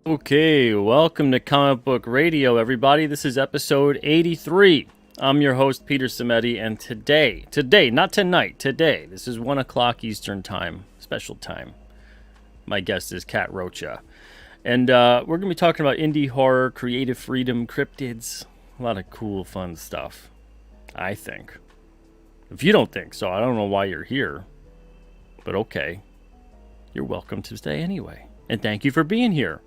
Okay, welcome to Comic Book Radio, everybody. This is episode 83. I'm your host, Peter Cimetti, and today, not tonight, today, this is 1 o'clock Eastern Time, special time. My guest is Kat ROCHA. And we're going to be talking about indie horror, creative freedom, cryptids, a lot of cool, fun stuff, I think. If you don't think so, I don't know why you're here, but okay. You're welcome to stay anyway, and thank you for being here.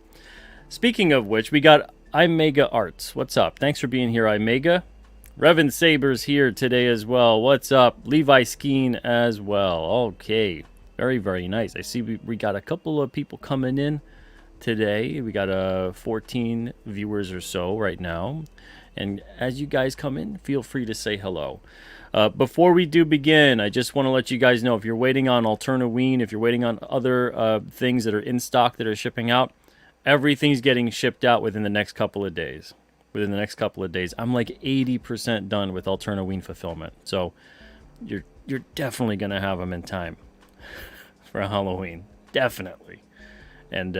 Speaking of which, we got iMega Arts. What's up? Thanks for being here, iMega. Revan Saber's here today as well. What's up? Levi Skeen as well. Okay. Very, very nice. I see we got a couple of people coming in today. We got 14 viewers or so right now. And as you guys come in, feel free to say hello. Before we do begin, I just want to let you guys know, if you're waiting on Alternaween, if you're waiting on other things that are in stock that are shipping out, everything's getting shipped out within the next couple of days. I'm like 80% done with Alternaween fulfillment. So you're definitely going to have them in time for Halloween. Definitely. And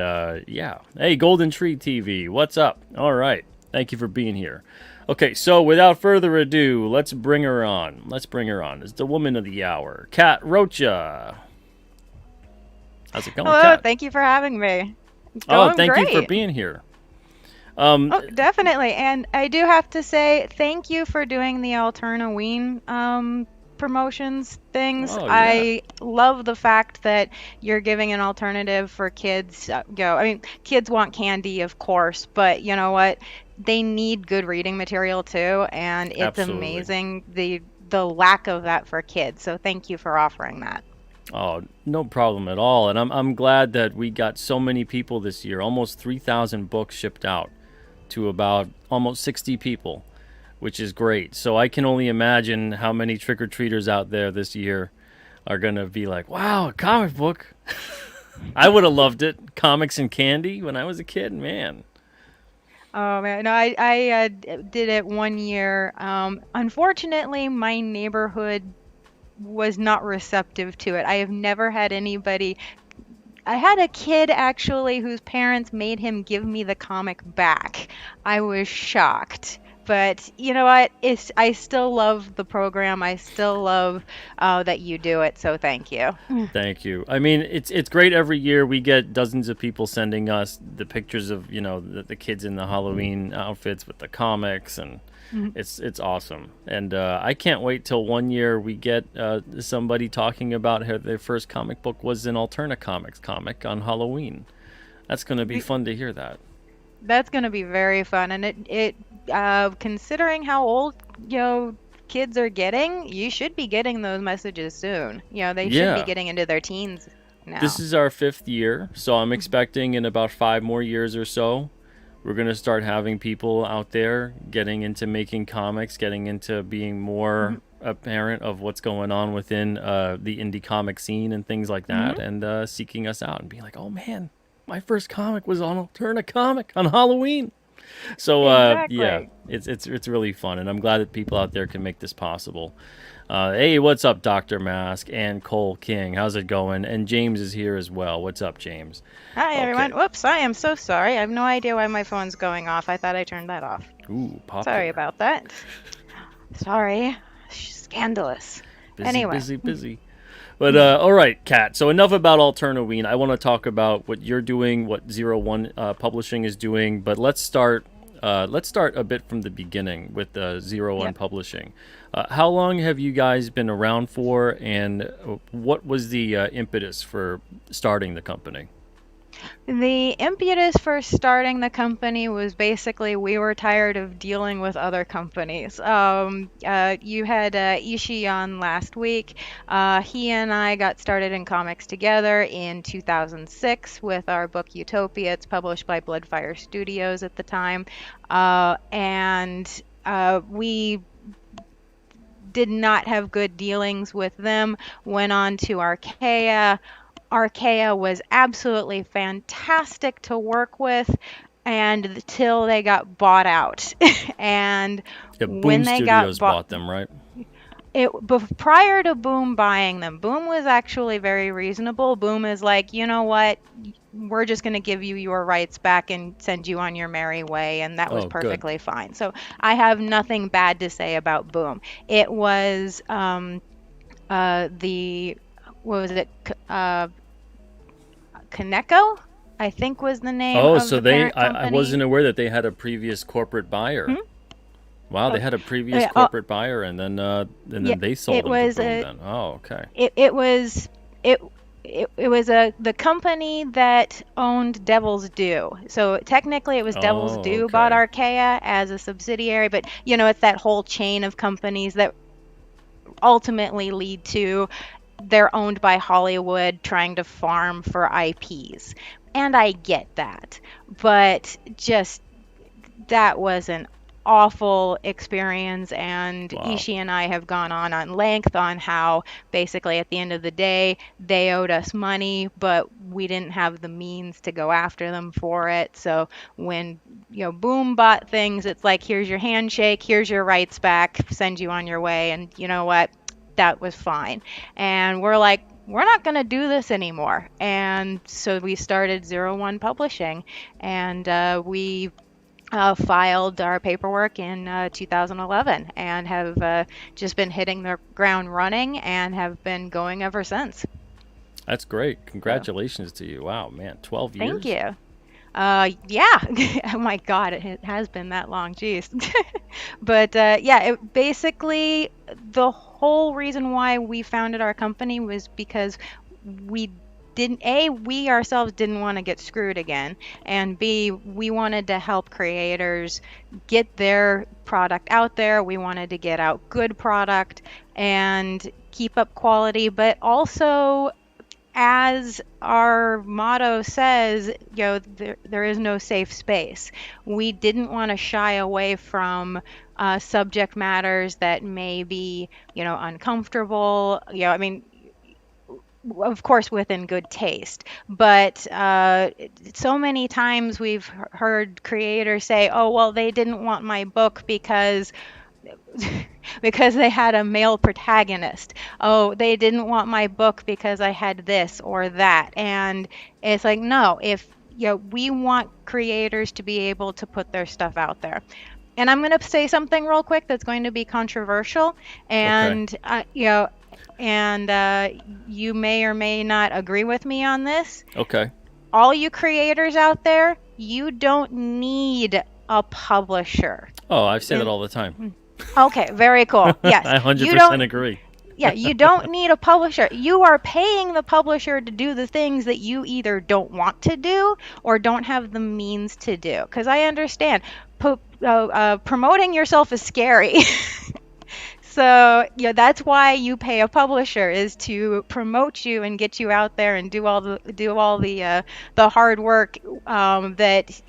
yeah. Hey, Golden Tree TV, what's up? All right. Thank you for being here. Okay, so without further ado, let's bring her on. It's the woman of the hour, Kat ROCHA. How's it going, Hello, Kat? Thank you for having me. It's Oh, going thank great. you for being here. Definitely. And I do have to say thank you for doing the Alternaween promotions things. Oh, yeah. I love the fact that you're giving an alternative for kids. Kids want candy, of course, but you know what? They need good reading material too, and it's Absolutely. amazing the lack of that for kids. So thank you for offering that. Oh, no problem at all. And I'm glad that we got so many people this year. Almost 3,000 books shipped out to about almost 60 people, which is great. So I can only imagine how many trick-or-treaters out there this year are going to be like, wow, a comic book. I would have loved it. Comics and candy when I was a kid, man. Oh man, no, I did it one year. Unfortunately, my neighborhood was not receptive to it. I have never had anybody. I had a kid actually whose parents made him give me the comic back. I was shocked. But you know what? I still love the program. I still love that you do it. So thank you. Thank you. I mean, it's great every year. We get dozens of people sending us the pictures of, the kids in the Halloween outfits with the comics, and it's awesome. And I can't wait till one year we get somebody talking about how their first comic book was an Alterna Comics comic on Halloween. That's going to be fun to hear that. That's going to be very fun. And it considering how old, kids are getting, you should be getting those messages soon. They should be getting into their teens now. This is our 5th year, so I'm expecting in about 5 more years or so, we're going to start having people out there getting into making comics, getting into being more apparent of what's going on within the indie comic scene and things like that, and seeking us out and being like, oh man, my first comic was on Alterna Comic on Halloween. So Exactly. yeah, it's really fun, and I'm glad that people out there can make this possible. Hey, what's up, Dr. Mask and Cole King? How's it going? And James is here as well. What's up, James? Hi, everyone. Whoops, I am so sorry. I have no idea why my phone's going off. I thought I turned that off. Ooh, popular. Sorry about that. Sorry. Scandalous. Anyway. Busy. But all right, Kat. So enough about Alternaween. I want to talk about what you're doing, what 01 Publishing is doing. But let's start a bit from the beginning with 01 Publishing. How long have you guys been around for, and what was the impetus for starting the company? The impetus for starting the company was basically we were tired of dealing with other companies. You had Ishii on last week. He and I got started in comics together in 2006 with our book Utopia. It's published by Bloodfire Studios at the time. And we did not have good dealings with them. Went on to Archaea. Archaea was absolutely fantastic to work with. and till they got bought out. And Yeah, when Boom they got Studios bought, bought them, right? prior to Boom buying them, Boom was actually very reasonable. Boom is like, you know what? We're just going to give you your rights back and send you on your merry way. And that was Oh, good. perfectly fine. So I have nothing bad to say about Boom. It was the, what was it? Kaneko, I think was the name Oh, of so the they, parent I company. wasn't aware that they had a previous corporate buyer. Hmm? Wow, Oh, they had a previous yeah, oh, corporate buyer, and yeah. then they sold It them to was Boom. a Then, oh, okay. it was it it was the company that owned Devil's Due. So technically it was Devil's Oh, Due bought okay. Archaea as a subsidiary, but it's that whole chain of companies that ultimately lead to they're owned by Hollywood trying to farm for IPs. And I get that. But just that was an awful experience, and Wow. Ishii and I have gone on length on how basically at the end of the day they owed us money, but we didn't have the means to go after them for it. So when Boom bought things, it's like, here's your handshake, here's your rights back, send you on your way. And you know what, that was fine. And we're like, we're not going to do this anymore. And so we started 01 Publishing, and we filed our paperwork in 2011 and have just been hitting the ground running and have been going ever since. That's great. So Congratulations to you. Wow, man. 12 thank years? you. Yeah. Oh my God, it has been that long. Jeez. But yeah, basically the whole reason why we founded our company was because we we ourselves didn't want to get screwed again, and B, we wanted to help creators get their product out there. We wanted to get out good product and keep up quality, but also, as our motto says, there is no safe space. We didn't want to shy away from subject matters that may be, uncomfortable. I mean, of course, within good taste. But so many times we've heard creators say, "Oh, well, they didn't want my book because because they had a male protagonist. Oh, they didn't want my book because I had this or that." And it's like, no, if we want creators to be able to put their stuff out there. And I'm going to say something real quick that's going to be controversial, Okay. and and you may or may not agree with me on this. Okay. All you creators out there, you don't need a publisher. Oh, I say that And all the time. okay, very cool. Yes, I you don't. 100% agree. Yeah, you don't need a publisher. You are paying the publisher to do the things that you either don't want to do or don't have the means to do. Because I understand promoting yourself is scary. So, that's why you pay a publisher, is to promote you and get you out there and do all the hard work that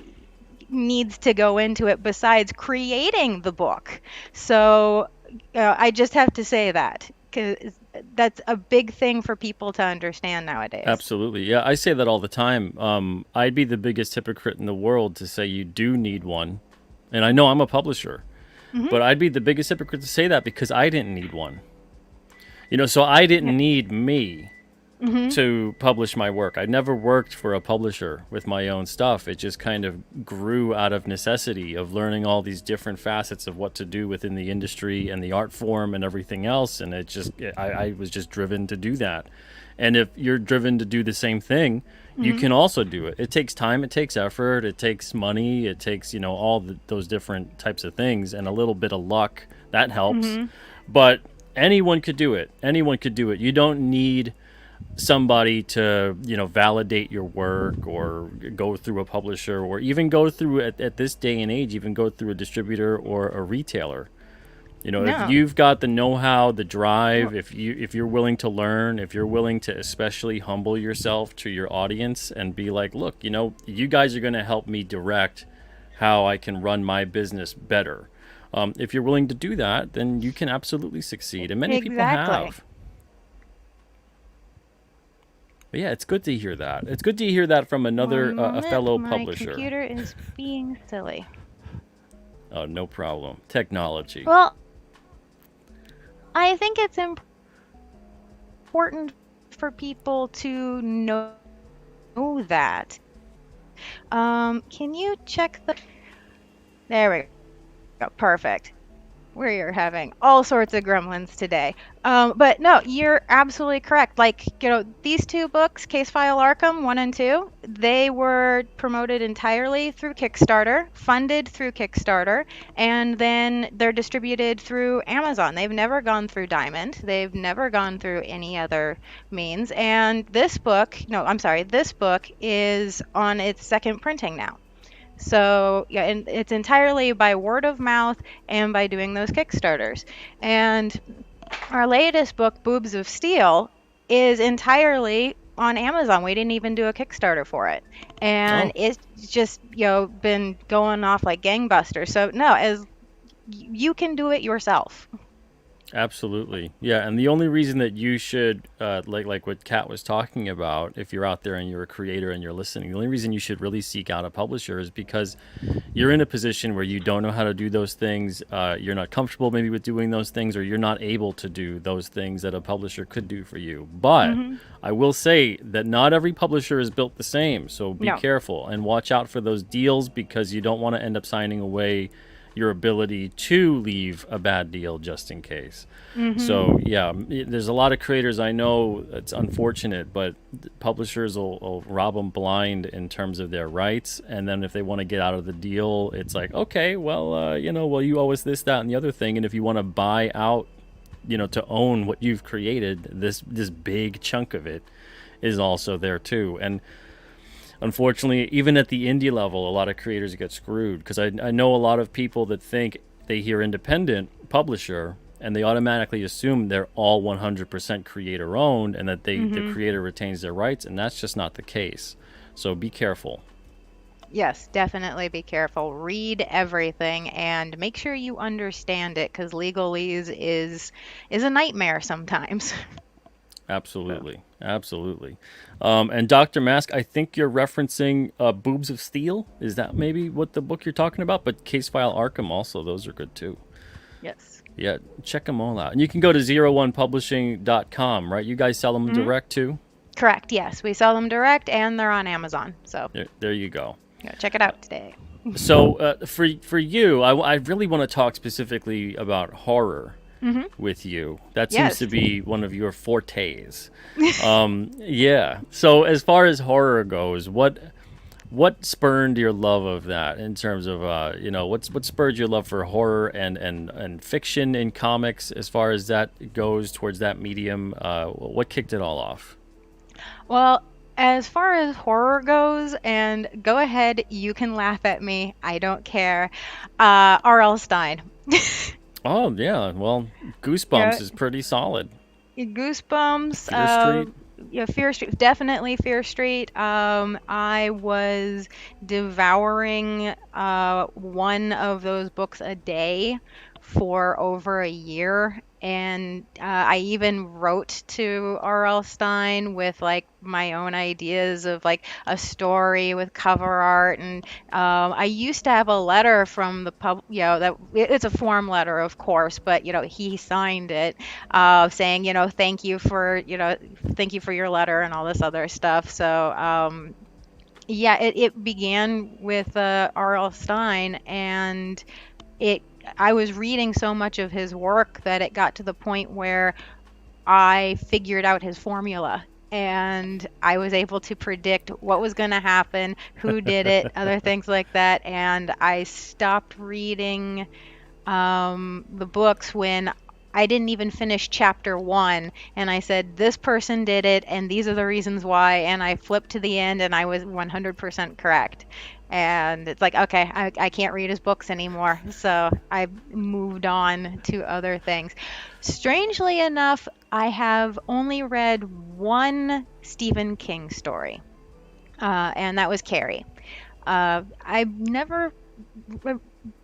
needs to go into it besides creating the book. So, I just have to say that because that's a big thing for people to understand nowadays. Absolutely. Yeah, I say that all the time. I'd be the biggest hypocrite in the world to say you do need one. And I know I'm a publisher, Hmm. but I'd be the biggest hypocrite to say that because I didn't need one. So I didn't Yep. need me Hmm. to publish my work. I never worked for a publisher with my own stuff. It just kind of grew out of necessity of learning all these different facets of what to do within the industry and the art form and everything else. And I was just driven to do that. And if you're driven to do the same thing, you Hmm. can also do it. It takes time, it takes effort, it takes money, it takes, all those different types of things, and a little bit of luck. That helps. Hmm. But anyone could do it. Anyone could do it. You don't need somebody to validate your work or go through a publisher or even go through at this day and age even go through a distributor or a retailer. If No. you've got the know-how, the drive, Well, if you're willing to learn, if you're willing to especially humble yourself to your audience and be like, look, you guys are going to help me direct how I can run my business better. If you're willing to do that, then you can absolutely succeed, and many people exactly. have. yeah, it's good to hear that. It's good to hear that from another One a moment, fellow my publisher. computer is being silly. Oh, no problem. Technology. Well, I think it's important for people to know that. Can you check the... There we go. Perfect. We are having all sorts of gremlins today. But no, you're absolutely correct. Like, these two books, Case File Arkham 1 and 2, they were promoted entirely through Kickstarter, funded through Kickstarter, and then they're distributed through Amazon. They've never gone through Diamond. They've never gone through any other means. And this book, no, I'm sorry, this book is on its second printing now. So yeah, and it's entirely by word of mouth and by doing those Kickstarters. And our latest book, Boobs of Steel, is entirely on Amazon. We didn't even do a Kickstarter for it. And Oh, it's just, been going off like gangbusters. So no, as you can do it yourself. absolutely. Yeah, and the only reason that you should, like what Kat was talking about, if you're out there and you're a creator and you're listening, the only reason you should really seek out a publisher is because you're in a position where you don't know how to do those things. You're not comfortable maybe with doing those things, or you're not able to do those things that a publisher could do for you. But Hmm. I will say that not every publisher is built the same. So be No. careful and watch out for those deals, because you don't want to end up signing away your ability to leave a bad deal just in case. Hmm. So yeah, there's a lot of creators I know. It's unfortunate, but publishers will rob them blind in terms of their rights, and then if they want to get out of the deal, it's like, okay, well, well, you owe us this, that, and the other thing, and if you want to buy out, to own what you've created, this big chunk of it is also there too. And unfortunately, even at the indie level, a lot of creators get screwed, because I know a lot of people that think they hear independent publisher and they automatically assume they're all 100% creator owned, and that the Hmm. creator retains their rights, and that's just not the case. So be careful. Yes, definitely be careful. Read everything and make sure you understand it, because legalese is a nightmare sometimes. So, Absolutely, absolutely. And Dr. Mask, I think you're referencing Boobs of Steel. Is that maybe what the book you're talking about? But Case File Arkham also, those are good too. yes. Yeah, check them all out. And you can go to 01publishing.com, right? You guys sell them Hmm. direct too? Correct. Yes, we sell them direct and they're on Amazon. So, There you go. check it out today. So for you, I really want to talk specifically about horror Hmm. with you. That seems Yes. to be one of your fortes. Yeah. So as far as horror goes, what spurred your love of that, in terms of what spurred your love for horror and fiction in comics, as far as that goes, towards that medium? What kicked it all off? Well, as far as horror goes, and go ahead, you can laugh at me. I don't care. R.L. Stein. Oh yeah, well, Yeah, Goosebumps is pretty solid. Goosebumps. Fear Street. Yeah, Fear Street, definitely Fear Street. I was devouring one of those books a day for over a year, and I even wrote to R.L. Stein with like my own ideas of like a story with cover art, and I used to have a letter from the that it's a form letter, of course, but he signed it, saying, thank you for your letter and all this other stuff. So, yeah, it began with R.L. Stein, and it I was reading so much of his work that it got to the point where I figured out his formula. And I was able to predict what was going to happen, who did it, other things like that. And I stopped reading the books when I didn't even finish chapter one. And I said, this person did it, and these are the reasons why. And I flipped to the end, and I was 100% correct. And it's like, okay, I can't read his books anymore. So I moved on to other things. Strangely enough, I have only read one Stephen King story, and that was Carrie. I've never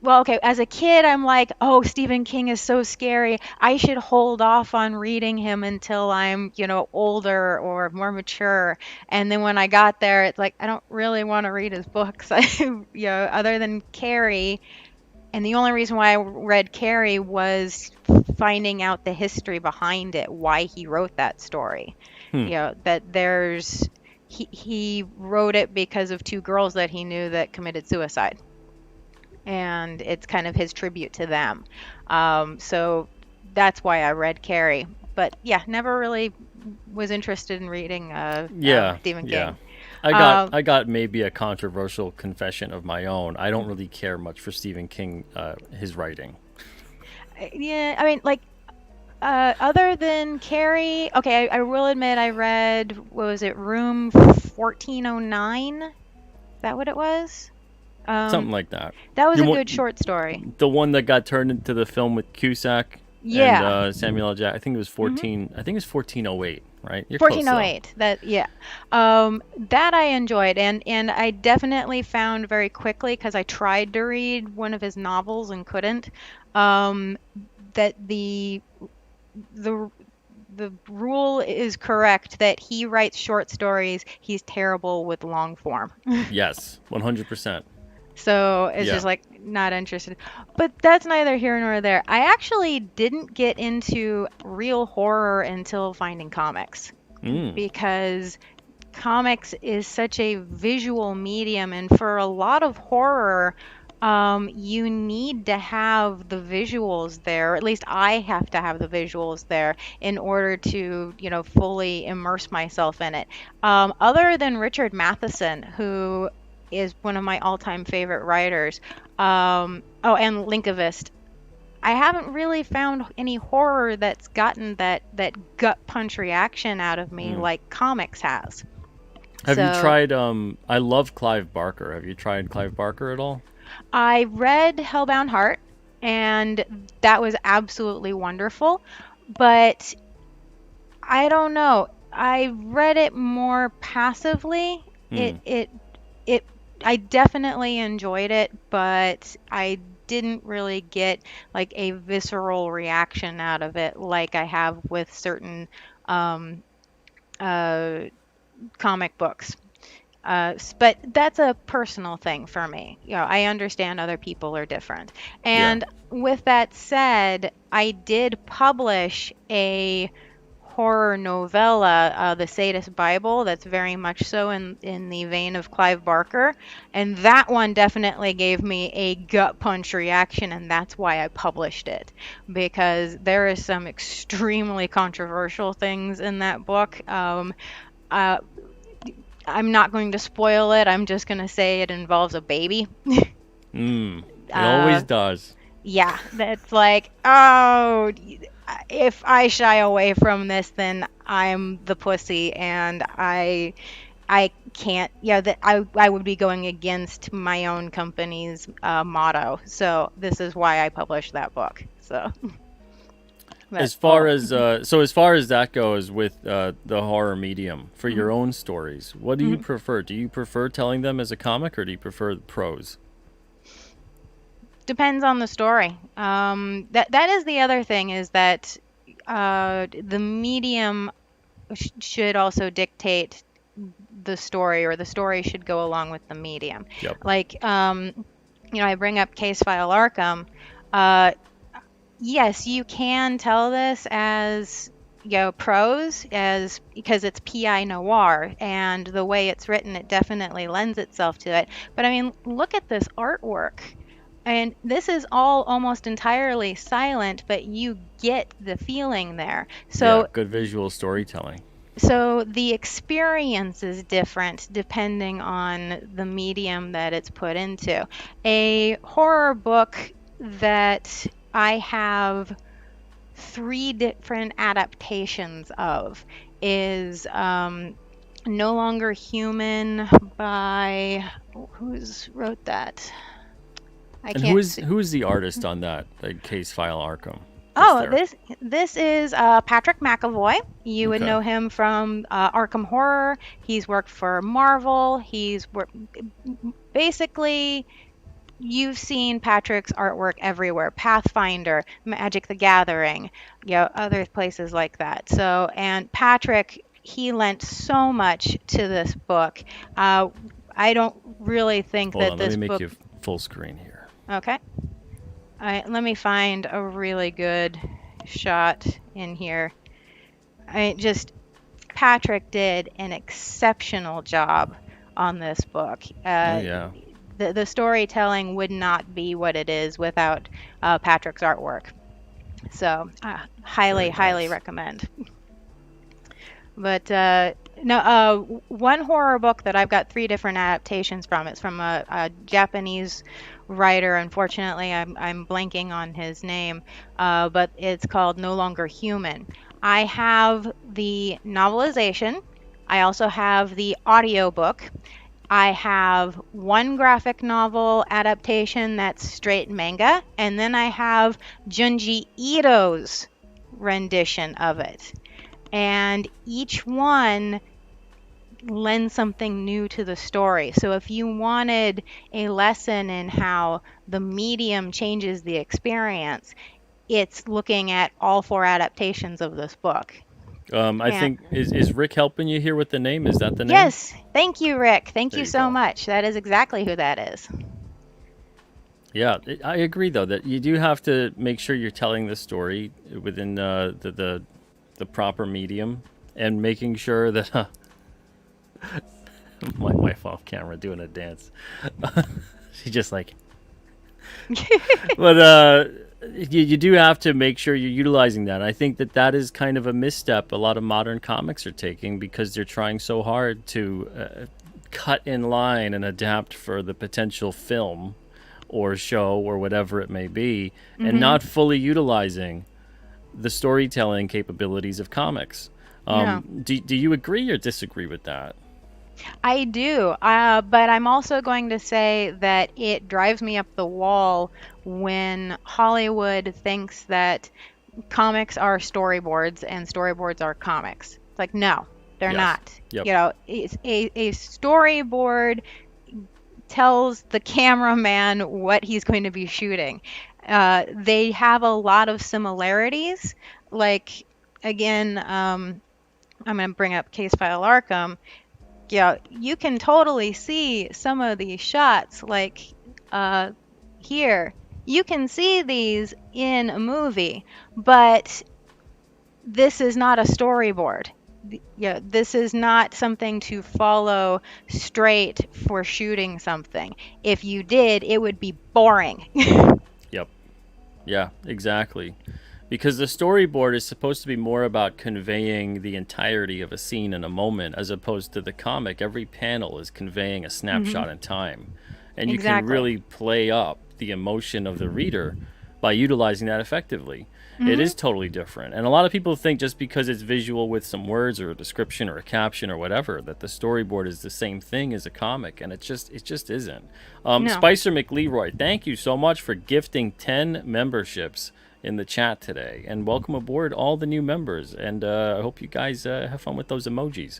well, okay, as a kid, I'm like, oh, Stephen King is so scary. I should hold off on reading him until I'm, older or more mature. And then when I got there, it's like, I don't really want to read his books. Other than Carrie. And the only reason why I read Carrie was finding out the history behind it, why he wrote that story. Hmm. That he wrote it because of two girls that he knew that committed suicide, and it's kind of his tribute to them. So that's why I read Carrie. But yeah, never really was interested in reading Yeah, Stephen yeah. King. I got Um, I got maybe a controversial confession of my own. I don't really care much for Stephen King, his writing. yeah, I mean, like, other than Carrie, okay, I will admit I read, what was it, Room 1409? Is that what it was? Um, Something like that. that was The a good one, short story. the one that got turned into the film with Cusack and Yeah. Samuel L. Jackson. I think it was hmm 14. I think it was 1408. Right? You're close though. 1408. That, yeah. That I enjoyed, and I definitely found very quickly, because I tried to read one of his novels and couldn't, um, that the the rule is correct that he writes short stories. He's terrible with long form. Yes, 100%. So it's Yeah. just like not interested. But that's neither here nor there. I actually didn't get into real horror until finding comics, Mm. because comics is such a visual medium, and for a lot of horror, you need to have the visuals there. At least I have to have the visuals there in order to, fully immerse myself in it. Other than Richard Matheson, who is one of my all-time favorite writers, oh, and Linkevist. I haven't really found any horror that's gotten that gut punch reaction out of me Mm. like comics has. Have you So tried? I love Clive Barker. Have you tried Clive Barker at all? I read Hellbound Heart, and that was absolutely wonderful. But I don't know. I read it more passively. It Hmm. it it I definitely enjoyed it, but I didn't really get like a visceral reaction out of it like I have with certain um, uh, comic books. But that's a personal thing for me. I understand other people are different. Yeah. And with that said, I did publish a horror novella, The Sadist Bible, that's very much so in the vein of Clive Barker. And that one definitely gave me a gut punch reaction, and that's why I published it. Because there is some extremely controversial things in that book. Uh, I'm not going to spoil it. I'm just going to say it involves a baby. Hmm. It always Uh, does. yeah, that's like, oh, if I shy away from this, then I'm the pussy, and I can't. Yeah, that I would be going against my own company's motto. So this is why I published that book. So As that's far all. as as far as that goes with the horror medium for your own stories, what do you Mhm. prefer? Do you prefer telling them as a comic, or do you prefer prose? Depends on the story. That is the other thing, is that the medium should also dictate the story, or the story should go along with the medium. Yep. Like, I bring up Case File Arkham. Uh, yes, you can tell this as, prose, as because it's PI noir, and the way it's written, it definitely lends itself to it. But I mean, look at this artwork. And this is all almost entirely silent, but you get the feeling there. Yeah. So Good visual storytelling. so the experience is different depending on the medium that it's put into. A horror book that I have three different adaptations of is No Longer Human by, who's wrote that? I And can't see. who is the artist on that? The Case File Arkham. Just Oh, there. this is Patrick McAvoy. You would Okay. know him from Arkham Horror. He's worked for Marvel. He's worked basically you've seen Patrick's artwork everywhere, Pathfinder, Magic the Gathering, other places like that. So, and Patrick, he lent so much to this book. Uh, I don't really think Hold that on, let this me make book, you full screen here. okay. Let me find a really good shot in here. I just Patrick did an exceptional job on this book. Oh yeah, The storytelling would not be what it is without Patrick's artwork. So, highly, very highly nice. recommend. But no, one horror book that I've got three different adaptations from. It's from a Japanese writer. Unfortunately, I'm blanking on his name, but it's called No Longer Human. I have the novelization. I also have the audiobook. I have one graphic novel adaptation that's straight manga, and then I have Junji Ito's rendition of it. And each one lends something new to the story. So if you wanted a lesson in how the medium changes the experience, it's looking at all four adaptations of this book. I And think is Rick helping you here with the name? Is that the name? yes, thank you, Rick. Thank There you you so go. much. That is exactly who that is. Yeah, I agree though that you do have to make sure you're telling the story within the proper medium and making sure that my wife off camera doing a dance. She's just like, but you do have to make sure you're utilizing that. I think that that is kind of a misstep a lot of modern comics are taking because they're trying so hard to cut in line and adapt for the potential film or show or whatever it may be, and Hmm. not fully utilizing the storytelling capabilities of comics. No, Do you agree or disagree with that? I do. But I'm also going to say that it drives me up the wall when Hollywood thinks that comics are storyboards and storyboards are comics. It's like, no, they're Yes. not. Yep. It's a storyboard tells the cameraman what he's going to be shooting. They have a lot of similarities. Like, again, I'm going to bring up Case File Arkham. You can totally see some of these shots, like uh, here. You can see these in a movie, but this is not a storyboard. Yeah, this is not something to follow straight for shooting something. If you did, it would be boring. Yep. Yeah, exactly. Because the storyboard is supposed to be more about conveying the entirety of a scene in a moment, as opposed to the comic. Every panel is conveying a Hmm. snapshot in time. And you can Exactly. really play up the emotion of the reader by utilizing that effectively. It Hmm. is totally different. And a lot of people think just because it's visual with some words or a description or a caption or whatever, that the storyboard is the same thing as a comic. And it just isn't. No. Spicer McLeroy, thank you so much for gifting 10 memberships in the chat today, and welcome aboard all the new members, and I hope you guys have fun with those emojis.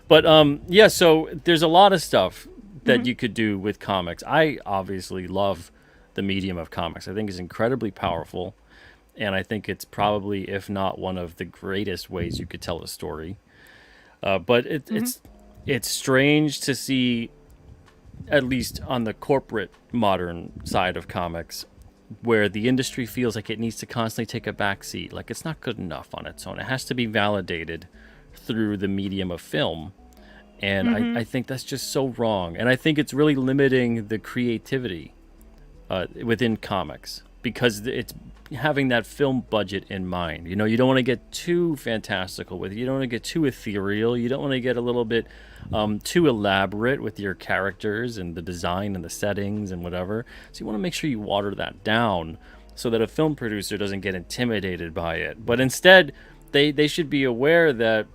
But yeah, so there's a lot of stuff that Hmm. you could do with comics. I obviously love the medium of comics. I think it's incredibly powerful, and I think it's probably, if not one of the greatest ways you could tell a story. But Hmm. it's strange to see, at least on the corporate modern side of comics, where the industry feels like it needs to constantly take a back seat. Like it's not good enough on its own. It has to be validated through the medium of film. And Hmm. I think that's just so wrong. And I think it's really limiting the creativity within comics because it's having that film budget in mind. You know, you don't want to get too fantastical with it. You don't want to get too ethereal. You don't want to get a little bit too elaborate with your characters and the design and the settings and whatever. So you want to make sure you water that down so that a film producer doesn't get intimidated by it. But instead, they should be aware that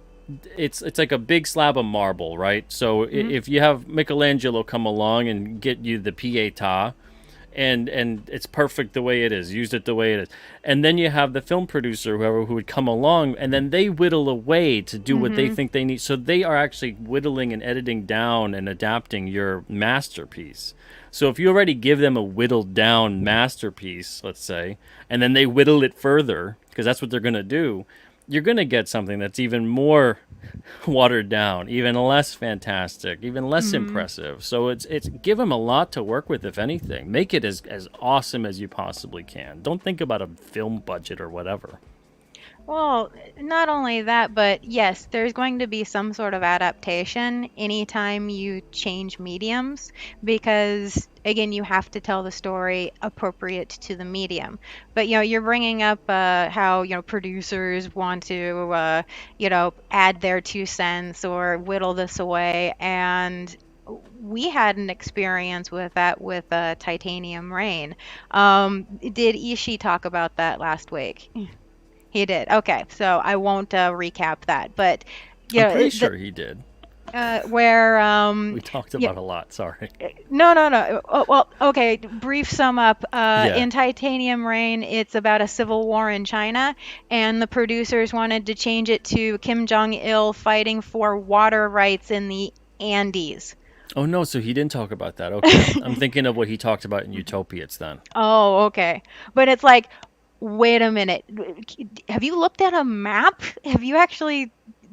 it's like a big slab of marble, right? So Hmm. if you have Michelangelo come along and get you the Pietà, and it's perfect the way it is. Used it the way it is. And then you have the film producer, whoever, who would come along, and then they whittle away to do what they Mm-hmm. think they need. So they are actually whittling and editing down and adapting your masterpiece. So if you already give them a whittled down masterpiece, let's say, and then they whittle it further, because that's what they're going to do, you're going to get something that's even more watered down, even less fantastic, even less Mm-hmm. impressive. So it's give them a lot to work with, if anything. Make it as awesome as you possibly can. Don't think about a film budget or whatever. Well, not only that, but yes, there's going to be some sort of adaptation anytime you change mediums because, again, you have to tell the story appropriate to the medium. But, you're bringing up how, producers want to, add their 2 cents or whittle this away. And we had an experience with that with Titanium Rain. Did Ishii talk about that last week? He did. Okay, so I won't recap that, but I'm yeah, pretty sure he did. where We talked yeah, about a lot. Sorry. no, no, no. Oh, well, okay. Brief sum up. Yeah. In Titanium Rain, it's about a civil war in China, and the producers wanted to change it to Kim Jong-il fighting for water rights in the Andes. Oh no, so he didn't talk about that. Okay, I'm thinking of what he talked about in Utopiates then. Oh, okay. But it's like, wait a minute. Have you looked at a map? Have you actually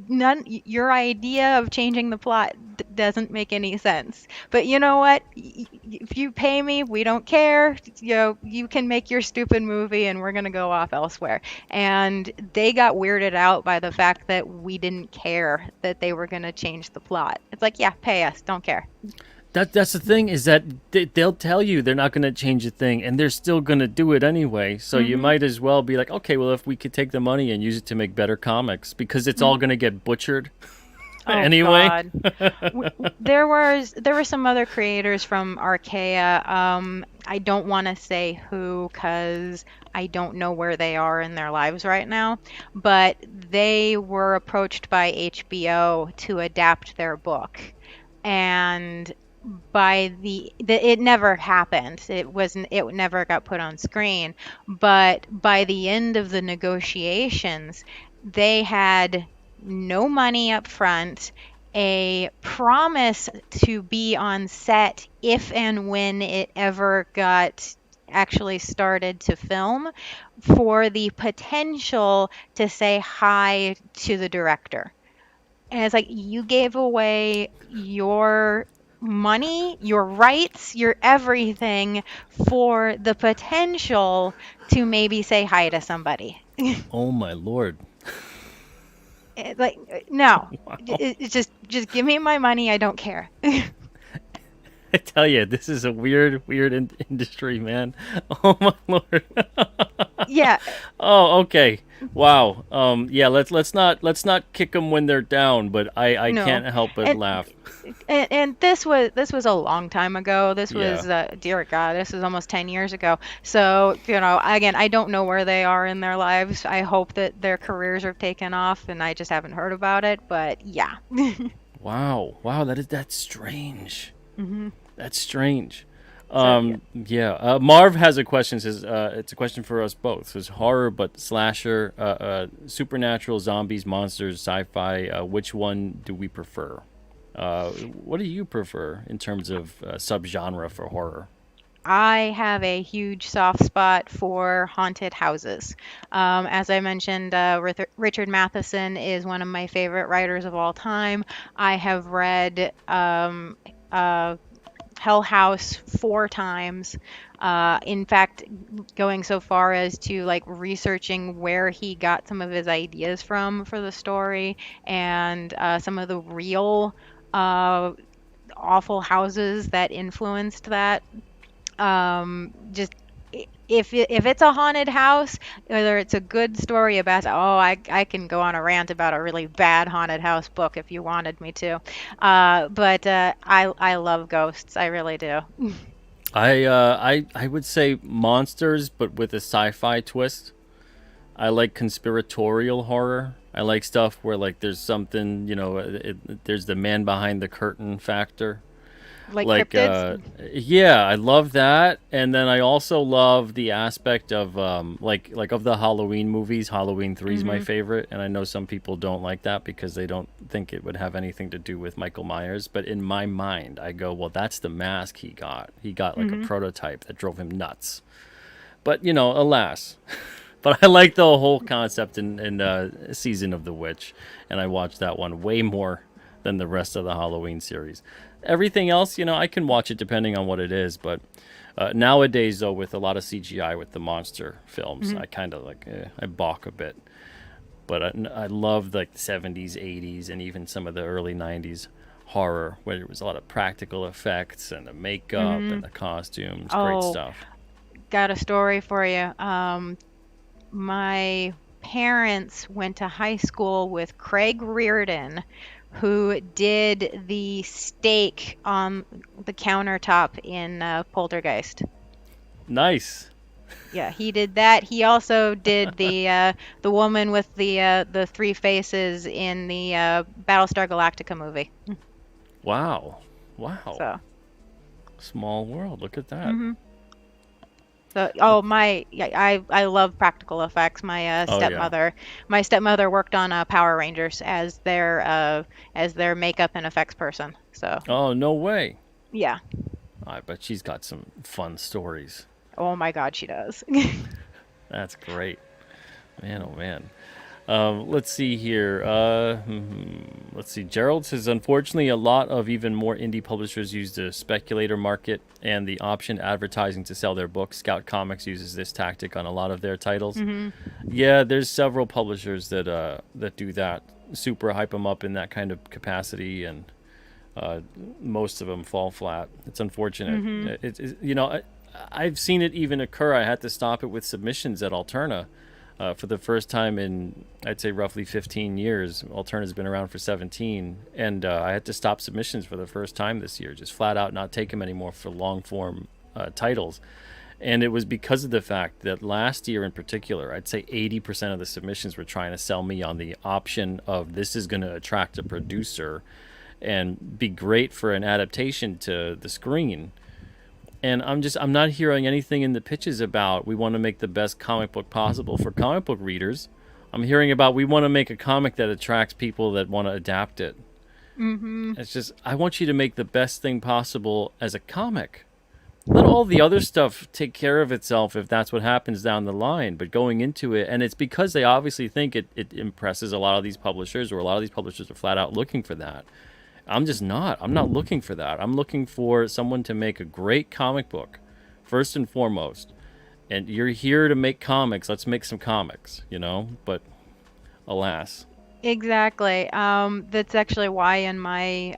your idea of changing the plot doesn't make any sense. But you know what? If you pay me, we don't care. You can make your stupid movie and we're going to go off elsewhere. And they got weirded out by the fact that we didn't care that they were going to change the plot. It's like, yeah, pay us, don't care. That's the thing, is that they'll tell you they're not going to change a thing, and they're still going to do it anyway. So you Mhm. might as well be like, okay, well, if we could take the money and use it to make better comics, because it's all going to get butchered Oh anyway. God. There were some other creators from Archaea. I don't want to say who because I don't know where they are in their lives right now, but they were approached by HBO to adapt their book, and it never happened. It never got put on screen, but by the end of the negotiations, they had no money up front, a promise to be on set if and when it ever got actually started to film, for the potential to say hi to the director. And it's like you gave away your money, your rights, your everything for the potential to maybe say hi to somebody. Oh my lord! Like, no, Wow. it's just give me my money. I don't care. I tell you, this is a weird industry, man. Oh my lord. Yeah, Oh, okay. Wow. Yeah. Let's not kick them when they're down. But I no, can't help but and laugh. and this was a long time ago. This Yeah. was dear God, this was almost 10 years ago. So, again, I don't know where they are in their lives. I hope that their careers are taken off and I just haven't heard about it, but yeah. Wow. Wow. That's strange. Hmm. That's strange. So, yeah. Yeah. Marv has a question. Says it's a question for us both. It says horror, but slasher, supernatural, zombies, monsters, sci-fi. Which one do we prefer? What do you prefer in terms of subgenre for horror? I have a huge soft spot for haunted houses. As I mentioned, Richard Matheson is one of my favorite writers of all time. I have read Hell House 4 times. In fact, going so far as to like researching where he got some of his ideas from for the story and some of the real uh, awful houses that influenced that. Just if it's a haunted house, whether it's a good story about, oh, I can go on a rant about a really bad haunted house book if you wanted me to. But I love ghosts. I really do. I would say monsters, but with a sci-fi twist. I like conspiratorial horror. I like stuff where like there's something, there's the man behind the curtain factor. Like Like, cryptids? yeah, I love that, and then I also love the aspect of like of the Halloween movies. Halloween 3 is my Mm-hmm. favorite, and I know some people don't like that because they don't think it would have anything to do with Michael Myers. But in my mind, I go, well, that's the mask he got. He got like a Mm-hmm. prototype that drove him nuts. But alas. But I like the whole concept in Season of the Witch, and I watched that one way more than the rest of the Halloween series. Everything else, I can watch it depending on what it is. But nowadays, though, with a lot of CGI with the monster films, Mm-hmm. I kind of I balk a bit. But I love like the 70s, 80s, and even some of the early 90s horror, where there was a lot of practical effects and the makeup Mm-hmm. and the costumes. Great Oh, stuff. got a story for you. My parents went to high school with Craig Reardon, who did the steak on the countertop in Poltergeist. Nice. Yeah, he did that. He also did the woman with the three faces in the Battlestar Galactica movie. Wow. Wow. So, Small world. Look at that. hmm oh my, yeah, I love practical effects. Oh yeah. My stepmother worked on Power Rangers as their makeup and effects person. So, Oh no way. yeah. I bet she's got some fun stories. Oh my God, she does. That's great. Man, oh man. Let's see here. Let's see. Gerald says, unfortunately, a lot of even more indie publishers use the speculator market and the option advertising to sell their books. Scout Comics uses this tactic on a lot of their titles. hmm Yeah, there's several publishers that do that. Super hype them up in that kind of capacity, and uh, most of them fall flat. It's unfortunate. hmm I've seen it even occur. I had to stop it with submissions at Alterna for the first time in, I'd say, roughly 15 years. Alterna's been around for 17, and I had to stop submissions for the first time this year, just flat out not take them anymore for long form titles. And it was because of the fact that last year in particular, I'd say 80% of the submissions were trying to sell me on the option of this is going to attract a producer and be great for an adaptation to the screen. And I'm not hearing anything in the pitches about we want to make the best comic book possible for comic book readers. I'm hearing about we want to make a comic that attracts people that want to adapt it. hmm It's just I want you to make the best thing possible as a comic. Let all the other stuff take care of itself if that's what happens down the line. But going into it, and it's because they obviously think it impresses a lot of these publishers, or a lot of these publishers are flat out looking for that. I'm just not. I'm not looking for that. I'm looking for someone to make a great comic book, first and foremost. And you're here to make comics. Let's make some comics. But alas. Exactly. That's actually why in my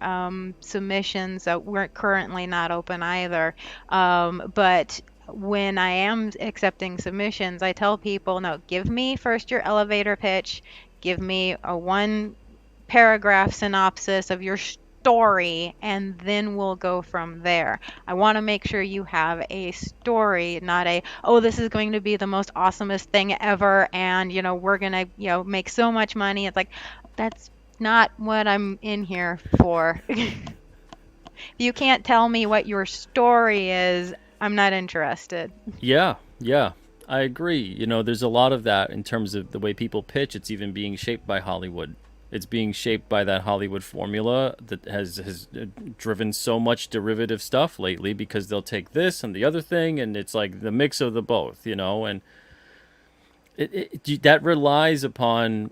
submissions that we're currently not open either. But when I am accepting submissions, I tell people, no, give me first your elevator pitch, give me a one paragraph synopsis of your story, and then we'll go from there. I want to make sure you have a story, not a, oh, this is going to be the most awesomest thing ever, and we're gonna, make so much money. It's like, that's not what I'm in here for. If you can't tell me what your story is, I'm not interested. Yeah, yeah. I agree. There's a lot of that in terms of the way people pitch. It's even being shaped by Hollywood. It's being shaped by that Hollywood formula that has driven so much derivative stuff lately, because they'll take this and the other thing, and it's like the mix of the both. And that relies upon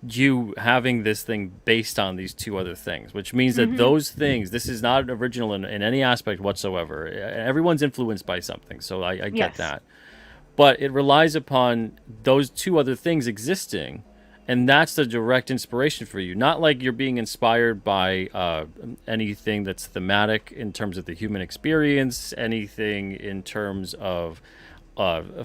you having this thing based on these two other things, which means that hmm those things, this is not original in any aspect whatsoever. Everyone's influenced by something, so I get Yes. that. But it relies upon those two other things existing, and that's the direct inspiration for you. Not like you're being inspired by anything that's thematic in terms of the human experience, anything in terms of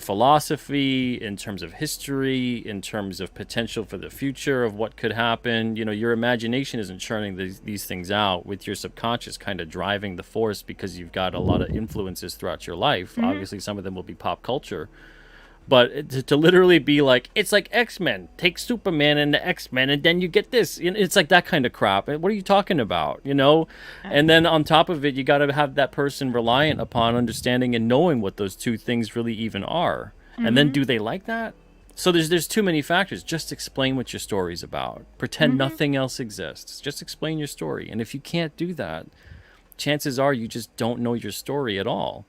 philosophy, in terms of history, in terms of potential for the future of what could happen. Your imagination isn't churning these things out, with your subconscious kind of driving the force, because you've got a lot of influences throughout your life. hmm Obviously, some of them will be pop culture. But to literally be like, it's like X-Men, take Superman and the X-Men, and then you get this. It's like that kind of crap. What are you talking about? And then on top of it, you got to have that person reliant upon understanding and knowing what those two things really even are. And then Mm-hmm. do they like that? So there's too many factors. Just explain what your story's about. Pretend Mm-hmm. nothing else exists. Just explain your story. And if you can't do that, chances are you just don't know your story at all.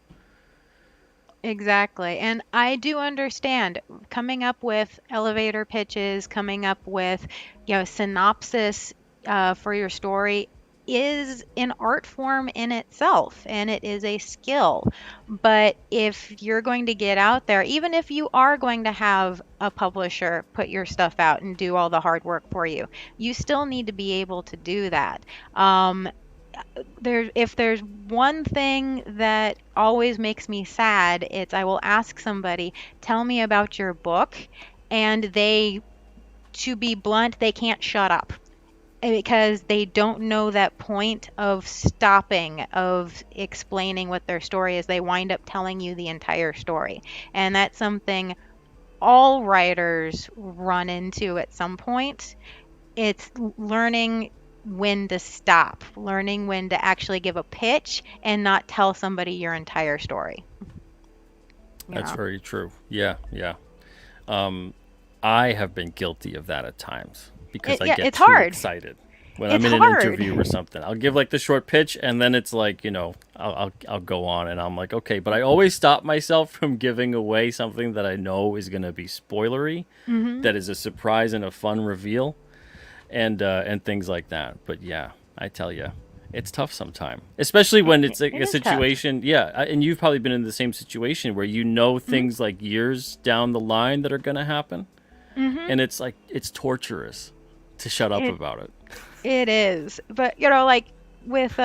Exactly. And I do understand coming up with elevator pitches, coming up with, synopsis for your story is an art form in itself and it is a skill. But if you're going to get out there, even if you are going to have a publisher put your stuff out and do all the hard work for you, you still need to be able to do that. Um, if there's one thing that always makes me sad, it's I will ask somebody, tell me about your book, and to be blunt, they can't shut up because they don't know that point of stopping, of explaining what their story is. They wind up telling you the entire story. And that's something all writers run into at some point. It's learning when to stop, learning when to actually give a pitch and not tell somebody your entire story. You That's know, very true. Yeah, yeah. Um, I have been guilty of that at times because I yeah, get it's too hard. excited when I'm It's in an hard. interview or something. I'll give like the short pitch, and then it's like I'll go on, and I'm like, okay, but I always stop myself from giving away something that I know is going to be spoilery, Hmm. that is a surprise and a fun reveal, and things like that. But yeah, I tell you, it's tough sometimes, especially when it's like It a is tough. situation. Yeah, and you've probably been in the same situation where you know Hmm. things like years down the line that are going to happen, Hmm. and it's like it's torturous to shut up It about it. It is. But, like with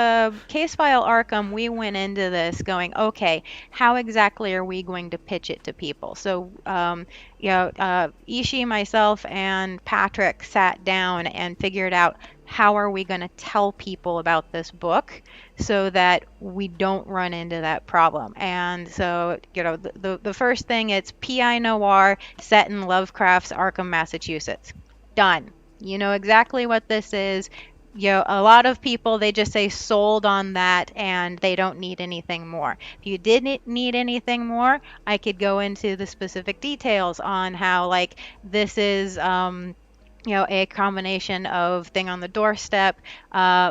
Case File Arkham, we went into this going, okay, how exactly are we going to pitch it to people? So, Ishi, myself, and Patrick sat down and figured out how are we going to tell people about this book so that we don't run into that problem. And so, the first thing, it's PI noir set in Lovecraft's Arkham, Massachusetts. Done. You know exactly what this is. A lot of people, they just say sold on that and they don't need anything more. If you didn't need anything more, I could go into the specific details on how, like, this is, a combination of Thing on the Doorstep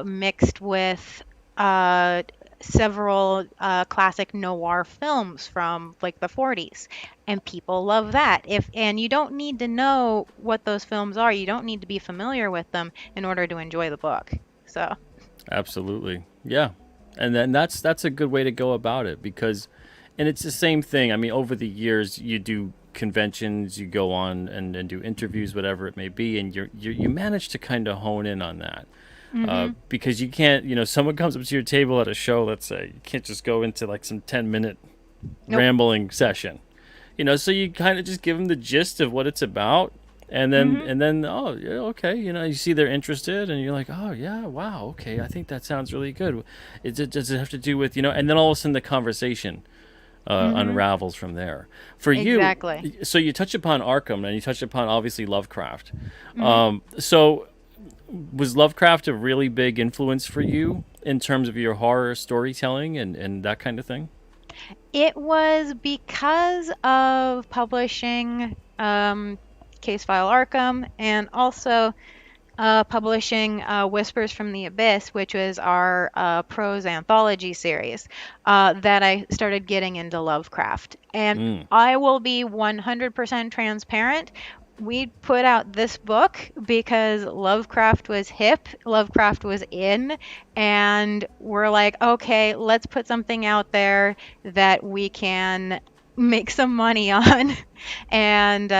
mixed with uh, several classic noir films from like the 40s, and people love that. If and you don't need to know what those films are, you don't need to be familiar with them in order to enjoy the book. So, Absolutely, yeah, and then that's a good way to go about it because, and it's the same thing. I mean, over the years, you do conventions, you go on and do interviews, whatever it may be, and you manage to kind of hone in on that. mhm. Because you can't, someone comes up to your table at a show, let's say, you can't just go into like some 10-minute Nope. rambling session. So you kind of just give them the gist of what it's about, and then Mhm. and then oh yeah, okay, you see they're interested, and you're like, oh yeah, wow, okay, I think that sounds really good. Does it have to do with and then all of a sudden the conversation Mhm. unravels from there. For you, Exactly. so you touch upon Arkham, and you touch upon obviously Lovecraft. Mhm. So was Lovecraft a really big influence for you in terms of your horror storytelling and that kind of thing? It was because of publishing Case File Arkham and also publishing Whispers from the Abyss, which was our prose anthology series, that I started getting into Lovecraft. And Mm. I will be 100% transparent. We put out this book because Lovecraft was hip, Lovecraft was in, and we're like, okay, let's put something out there that we can make some money on and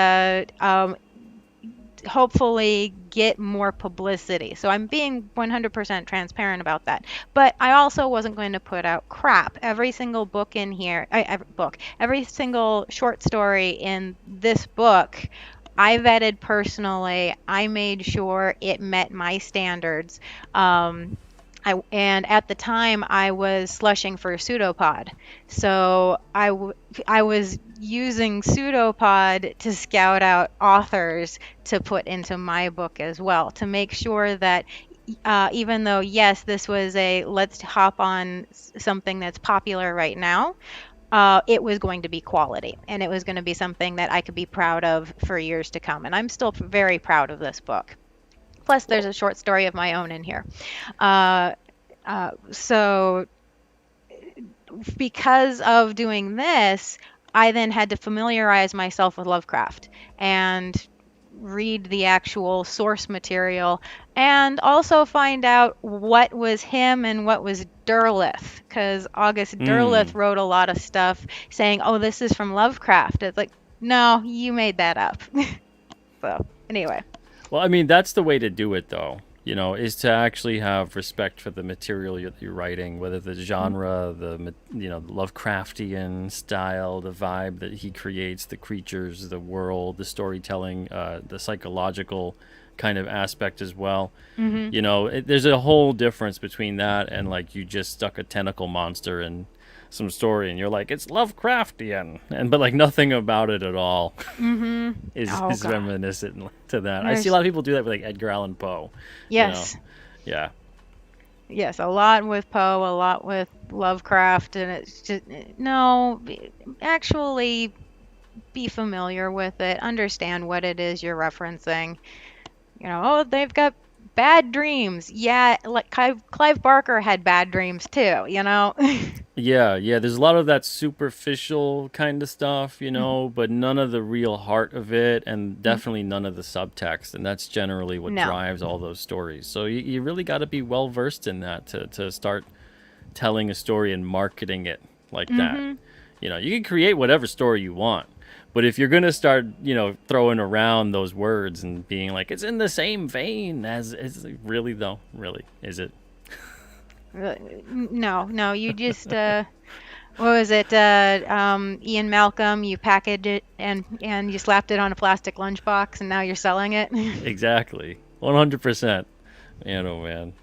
hopefully get more publicity. So I'm being 100% transparent about that. But I also wasn't going to put out crap. Every single book in here, every single short story in this book, I vetted personally. I made sure it met my standards. And at the time I was slushing for Pseudopod. So I was using Pseudopod to scout out authors to put into my book as well, to make sure that even though, yes, this was a let's hop on something that's popular right now, it was going to be quality and it was going to be something that I could be proud of for years to come. And I'm still very proud of this book. Plus, there's a short story of my own in here. Uh, so because of doing this, I then had to familiarize myself with Lovecraft and read the actual source material and also find out what was him and what was Derleth, because August Derleth Mm. wrote a lot of stuff saying, oh, this is from Lovecraft. It's like, no, you made that up. So anyway. Well, I mean, that's the way to do it, though. Is to actually have respect for the material you're writing, whether the genre, the Lovecraftian style, the vibe that he creates, the creatures, the world, the storytelling, the psychological kind of aspect as well. Mm-hmm. There's a whole difference between that and like you just stuck a tentacle monster in some story and you're like it's Lovecraftian, but like nothing about it at all Mm-hmm. is Oh is God. reminiscent to that. I see a There's lot of people do that with like Edgar Allan Poe. You know, yes. yeah, Yes, a lot with Poe, a lot with Lovecraft, and it's just no, actually be familiar with it, understand what it is you're referencing. Oh, they've got bad dreams. Yeah, like Clive Barker had bad dreams too. yeah. There's a lot of that superficial kind of stuff, but none of the real heart of it, and definitely none of the subtext. And that's generally what No. drives all those stories. So you really got to be well versed in that to start telling a story and marketing it like that. Mm-hmm. You can create whatever story you want, but if you're gonna start, throwing around those words and being like it's in the same vein as, it's like, really though, really, is it? No, no, you just what was it? Ian Malcolm, you packaged it and you slapped it on a plastic lunchbox and now you're selling it. Exactly, 100%. Man, oh man.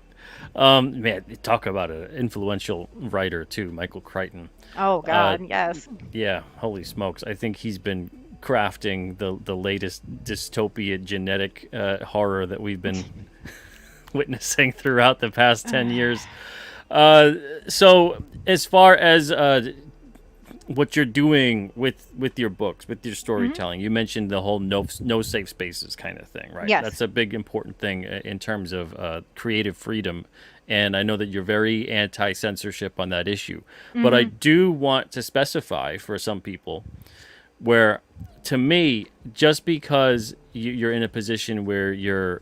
Man, talk about an influential writer too, Michael Crichton. Oh Uh, God, yes. yeah, holy smokes! I think he's been crafting the latest dystopia genetic horror that we've been witnessing throughout the past 10 years. So as far as what you're doing with your books, with your Hmm. storytelling, you mentioned the whole no safe spaces kind of thing, right? Yes. That's a big important thing in terms of creative freedom. And I know that you're very anti censorship on that issue. But I Hmm. do want to specify for some people where, to me, just because you're in a position where you're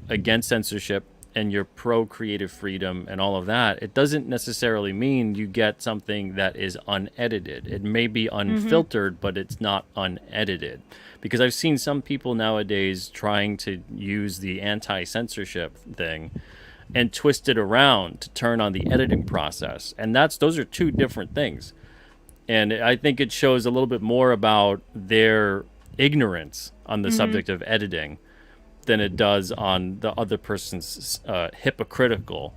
against censorship and you're pro creative freedom and all of that, it doesn't necessarily mean you get something that is unedited. It may be Hmm. unfiltered, but it's not unedited. Because I've seen some people nowadays trying to use the anti censorship thing and twist it around to turn on the editing process. And those are two different things. And I think it shows a little bit more about their ignorance on the Hmm. subject of editing than it does on the other person's hypocritical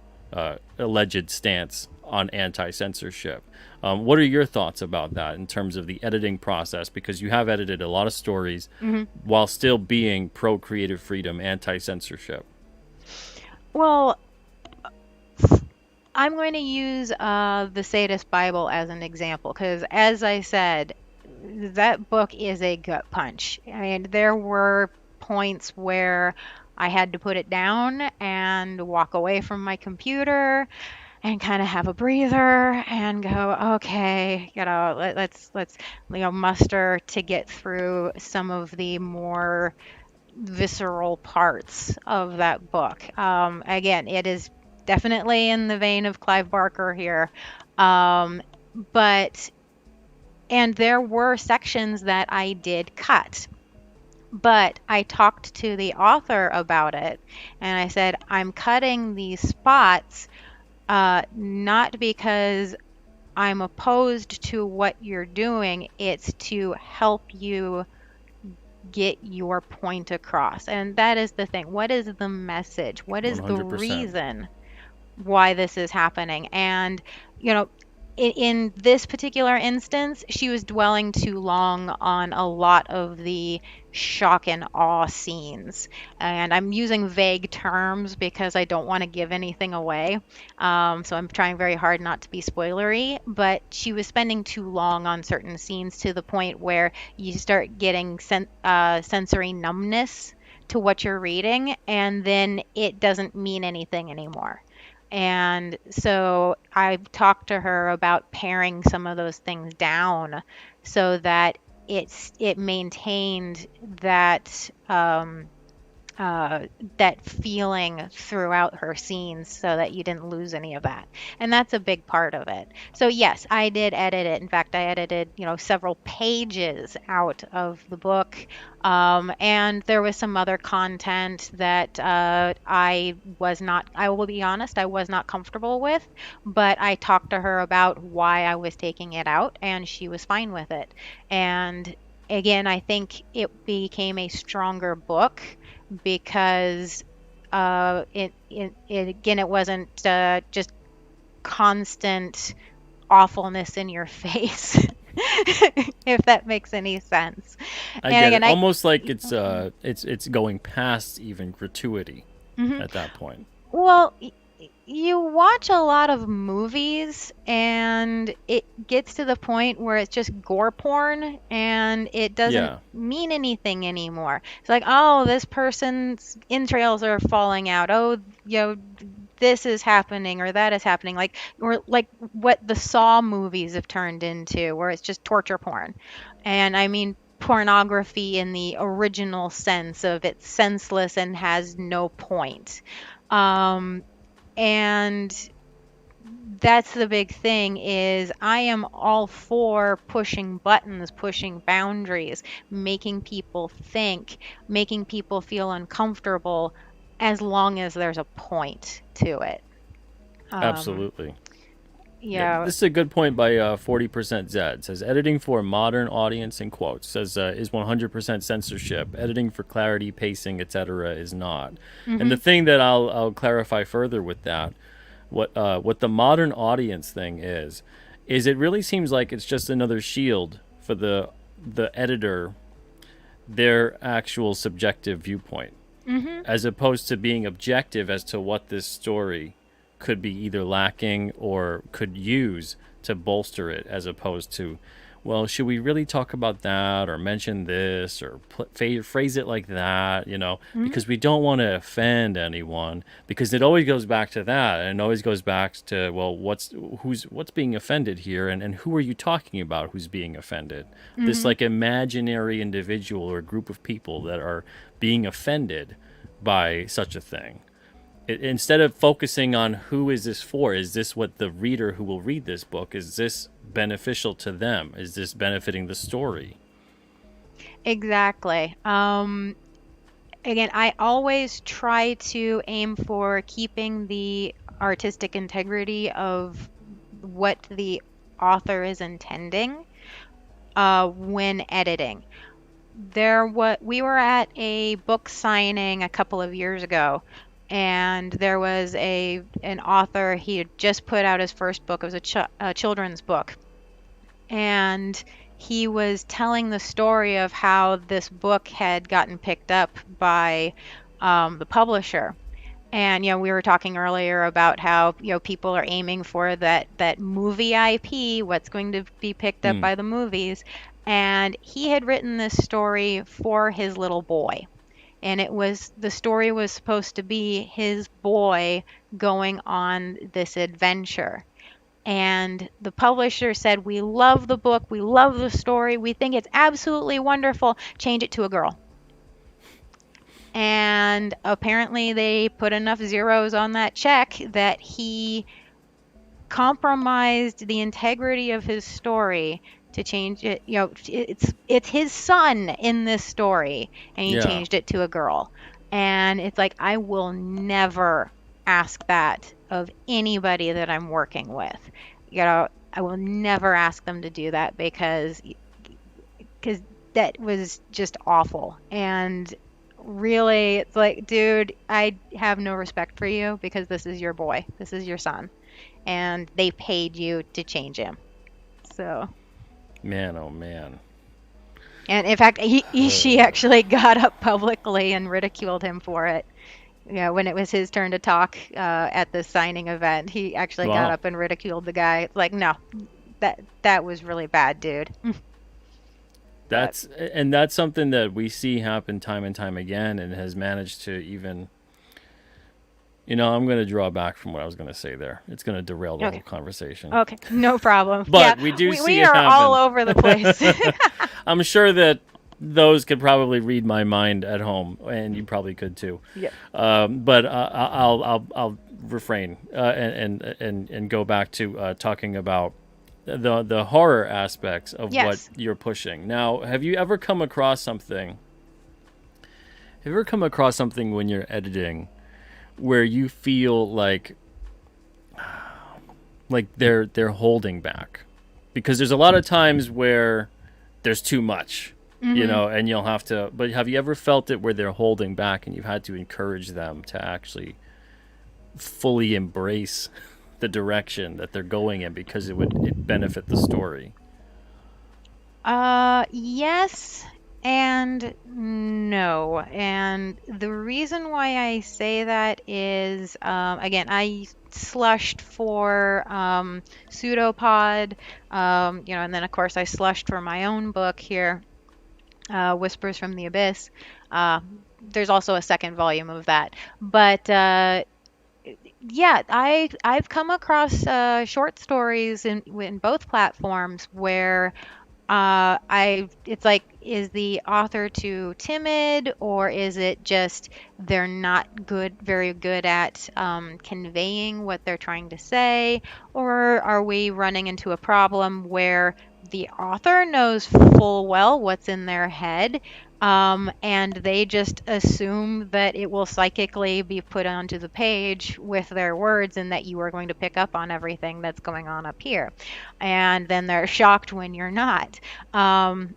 alleged stance on anti-censorship. What are your thoughts about that in terms of the editing process? Because you have edited a lot of stories Hmm. while still being pro creative freedom, anti-censorship. Well, I'm going to use the Sadist Bible as an example because, as I said, that book is a gut punch. I mean, there were points where I had to put it down and walk away from my computer and kind of have a breather and go, okay, let's muster to get through some of the more visceral parts of that book. Again, it is definitely in the vein of Clive Barker here. Um, but, and there were sections that I did cut, but I talked to the author about it and I said, I'm cutting these spots not because I'm opposed to what you're doing, it's to help you get your point across. And that is the thing. What is the message? What is the 100%. reason why this is happening. And, you know, in this particular instance, she was dwelling too long on a lot of the shock and awe scenes. And I'm using vague terms because I don't want to give anything away. So I'm trying very hard not to be spoilery, but she was spending too long on certain scenes to the point where you start getting sensory numbness to what you're reading, and then it doesn't mean anything anymore. And so I talked to her about paring some of those things down so that it maintained uh, that feeling throughout her scenes so that you didn't lose any of that. And that's a big part of it. So yes, I did edit it. In fact, I edited, several pages out of the book. And there was some other content that I will be honest, I was not comfortable with, but I talked to her about why I was taking it out, and she was fine with it. And again, I think it became a stronger book because it wasn't just constant awfulness in your face, if that makes any sense. I And get it. again, I Almost like it's going past even gratuity mhm. at that point. Well, you watch a lot of movies and it gets to the point where it's just gore porn and it doesn't Yeah, mean anything anymore. It's like, oh, this person's entrails are falling out. Oh, this is happening or that is happening. Like, or like what the Saw movies have turned into, where it's just torture porn. And I mean, pornography in the original sense of it's senseless and has no point. Um, and that's the big thing is I am all for pushing buttons, pushing boundaries, making people think, making people feel uncomfortable as long as there's a point to it. Um, absolutely. Yeah, yeah. this is a good point by 40% Zed. It says editing for a modern audience in quotes says is 100% censorship. Editing for clarity, pacing, etc. is not. And the Mhm. thing that I'll clarify further with that, what the modern audience thing is it really seems like it's just another shield for the editor, their actual subjective viewpoint, Mhm. as opposed to being objective as to what this story could be either lacking or could use to bolster it, as opposed to, well, should we really talk about that or mention this or phrase it like that, Mhm. because we don't want to offend anyone, because it always goes back to that, and it always goes back to, well, what's being offended here, and who are you talking about who's being offended? This Mhm. like imaginary individual or group of people that are being offended by such a thing. Instead of focusing on who is this for, is this what the reader who will read this book, is this beneficial to them, is this benefiting the story? Exactly. Again, I always try to aim for keeping the artistic integrity of what the author is intending when editing. We were at a book signing a couple of years ago, and there was an author. He had just put out his first book. It was a children's book, and he was telling the story of how this book had gotten picked up by the publisher. And we were talking earlier about how people are aiming for that movie IP, what's going to be picked up Hmm. by the movies. And he had written this story for his little boy. And the story was supposed to be his boy going on this adventure. And the publisher said, "We love the book, we love the story, we think it's absolutely wonderful. Change it to a girl." And apparently they put enough zeros on that check that he compromised the integrity of his story to change it. It's his son in this story, and he Yeah, changed it to a girl. And it's like, I will never ask that of anybody that I'm working with. I will never ask them to do that because that was just awful. And really, it's like, dude, I have no respect for you because this is your boy. This is your son. And they paid you to change him. So, Man, oh man. and in fact, she actually got up publicly and ridiculed him for it. When it was his turn to talk at the signing event, he actually got Wow. up and ridiculed the guy. It's like, no, that was really bad, dude. But That's something that we see happen time and time again, and has managed to even. I'm going to draw back from what I was going to say there. It's going to derail the whole okay, conversation. okay, no problem. Yeah, But we do see we it are all happen. over the place. I'm sure that those could probably read my mind at home, and you probably could too. Yeah. But I'll refrain and go back to talking about the horror aspects of what Yes. you're pushing. Now, have you ever come across something? Have you ever come across something when you're editing where you feel like they're holding back? Because there's a lot of times where there's too much, Hmm. and you'll have to. But have you ever felt it where they're holding back and you've had to encourage them to actually fully embrace the direction that they're going in because it benefit the story? Yes and no. And the reason why I say that is, again, I slushed for Pseudopod, and then of course I slushed for my own book here, Whispers from the Abyss. Uh, there's also a second volume of that, but yeah, I've come across short stories in both platforms where it's like, is the author too timid, or is it just they're not very good at conveying what they're trying to say? Or are we running into a problem where the author knows full well what's in their head, and they just assume that it will psychically be put onto the page with their words, and that you are going to pick up on everything that's going on up here, and then they're shocked when you're not. Um,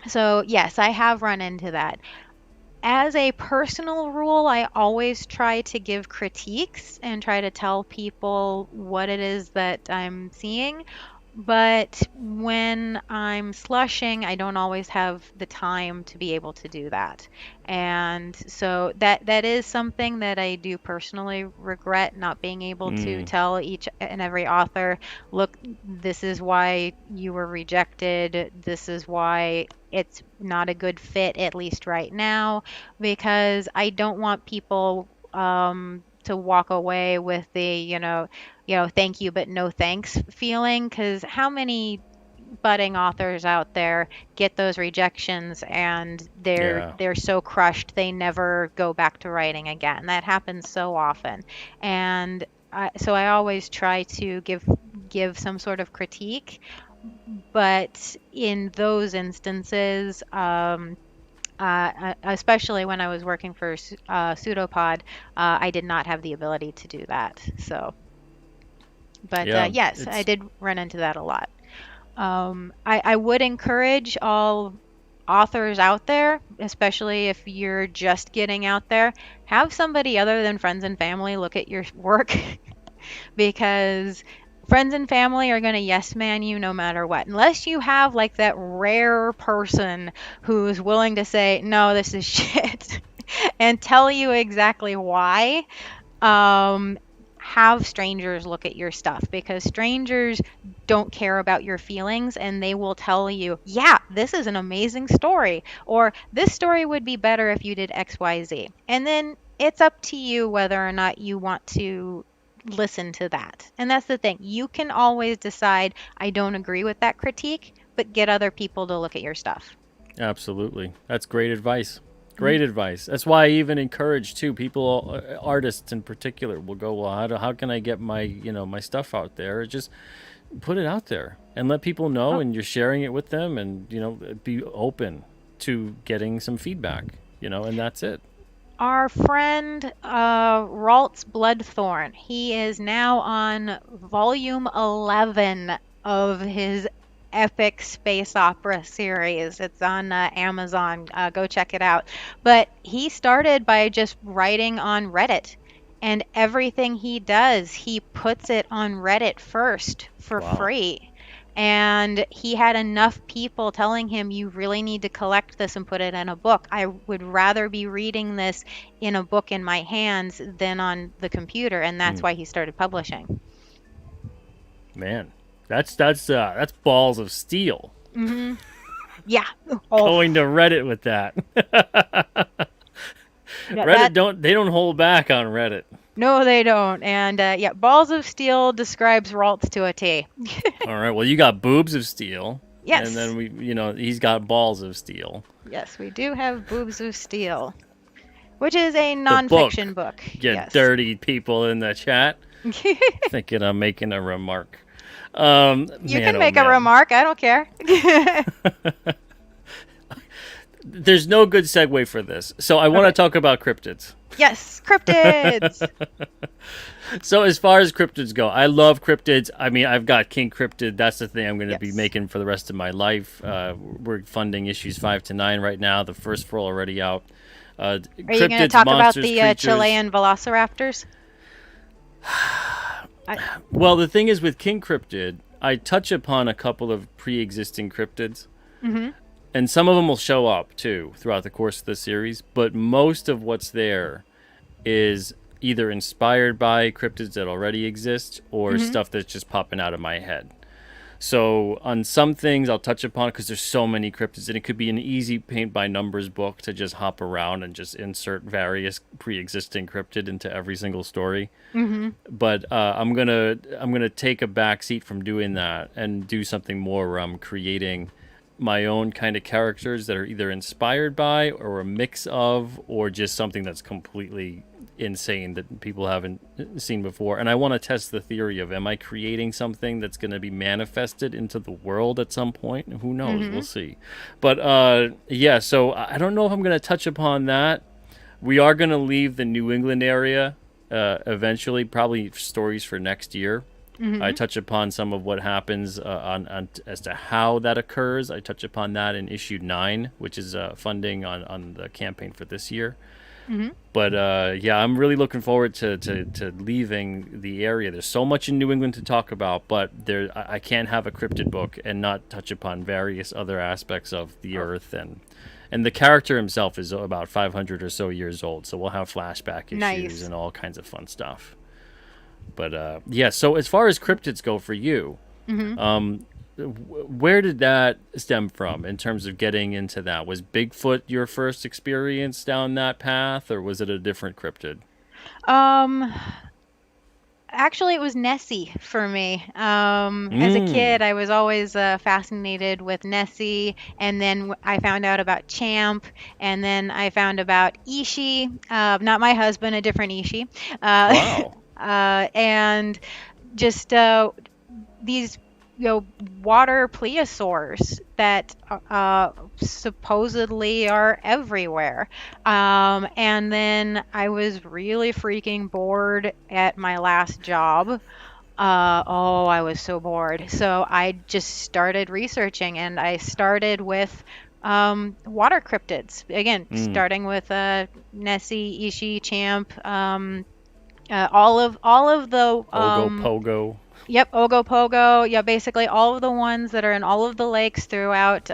so yes, I have run into that. As a personal rule, I always try to give critiques and try to tell people what it is that I'm seeing. But when I'm slushing, I don't always have the time to be able to do that. And so that is something that I do personally regret, not being able to Mm, tell each and every author, look, this is why you were rejected. This is why it's not a good fit, at least right now, because I don't want people to walk away with the, thank you, but no thanks feeling. Because how many budding authors out there get those rejections and they're yeah. they're so crushed they never go back to writing again. That happens so often. And so I always try to give some sort of critique, but in those instances, especially when I was working for Pseudopod, I did not have the ability to do that. So, but Yeah. yes, I It's did run into that a lot. I would encourage all authors out there, especially if you're just getting out there, have somebody other than friends and family look at your work, because friends and family are going to yes man you no matter what. Unless you have like that rare person who's willing to say, no, this is shit, and tell you exactly why. Um, have strangers look at your stuff, because strangers don't care about your feelings, and they will tell you, yeah, this is an amazing story, or this story would be better if you did XYZ. And then it's up to you whether or not you want to listen to that. And that's the thing. You can always decide, I don't agree with that critique, but get other people to look at your stuff. absolutely. That's great advice. Mhm. Great advice. That's why I even encourage too people, artists in particular, will go, well, how can I get my stuff out there? Just put it out there and let people know, Oh, and you're sharing it with them, and be open to getting some feedback. And that's it. our friend Ralt's Bloodthorn, he is now on volume 11 of his epic space opera series. It's on Amazon. Go check it out. But he started by just writing on Reddit. And everything he does, he puts it on Reddit first for Wow. free. And he had enough people telling him, you really need to collect this and put it in a book. I would rather be reading this in a book in my hands than on the computer. And that's why he started publishing. Man, that's balls of steel. Yeah. Going to Reddit with that. Reddit don't hold back on Reddit. No, they don't. And yeah, balls of steel describes Ralts to a T. All right. Well, you got boobs of steel. Yes. And then he's got balls of steel. Yes, we do have boobs of steel, which is a nonfiction book. Get dirty people in the chat thinking I'm making a remark. You can make a remark. I don't care. There's no good segue for this. So I want to talk about cryptids. Yes, cryptids. So as far as cryptids go, I love cryptids. I mean, I've got King Cryptid. That's the thing I'm going to be making for the rest of my life. We're funding issues 5 to 9 right now. The first 4 already out. Are you going to talk about the Chilean velociraptors? Well, the thing is with King Cryptid, I touch upon a couple of pre-existing cryptids. Mm-hmm. And some of them will show up, too, throughout the course of the series. But most of what's there is either inspired by cryptids that already exist or stuff that's just popping out of my head. So on some things I'll touch upon because there's so many cryptids. And it could be an easy paint-by-numbers book to just hop around and just insert various pre-existing cryptid into every single story. Mm-hmm. But I'm gonna take a back seat from doing that and do something more where I'm creating my own kind of characters that are either inspired by or a mix of or just something that's completely insane that people haven't seen before. And I want to test the theory of, am I creating something that's going to be manifested into the world at some point? Who knows? We'll see. But yeah, so I don't know if I'm going to touch upon that. We are going to leave the New England area eventually, probably stories for next year. I touch upon some of what happens on as to how that occurs. I touch upon that in issue 9, which is funding on the campaign for this year. But yeah, I'm really looking forward to leaving the area. There's so much in New England to talk about, but I can't have a cryptid book and not touch upon various other aspects of the Earth. And the character himself is about 500 or so years old, so we'll have flashback issues and all kinds of fun stuff. But yeah, so as far as cryptids go for you, where did that stem from in terms of getting into that? Was Bigfoot your first experience down that path, or was it a different cryptid? Actually, it was Nessie for me. As a kid, I was always fascinated with Nessie, and then I found out about Champ, and then I found about Ishi, not my husband, a different Ishi. Wow. And just these water plesiosaurs that supposedly are everywhere. And then I was really freaking bored at my last job. I was so bored. So I just started researching, and I started with water cryptids. Again, starting with Nessie, Ishi, Champ, all of the Ogopogo. Yep, Ogopogo. Yeah, basically all of the ones that are in all of the lakes throughout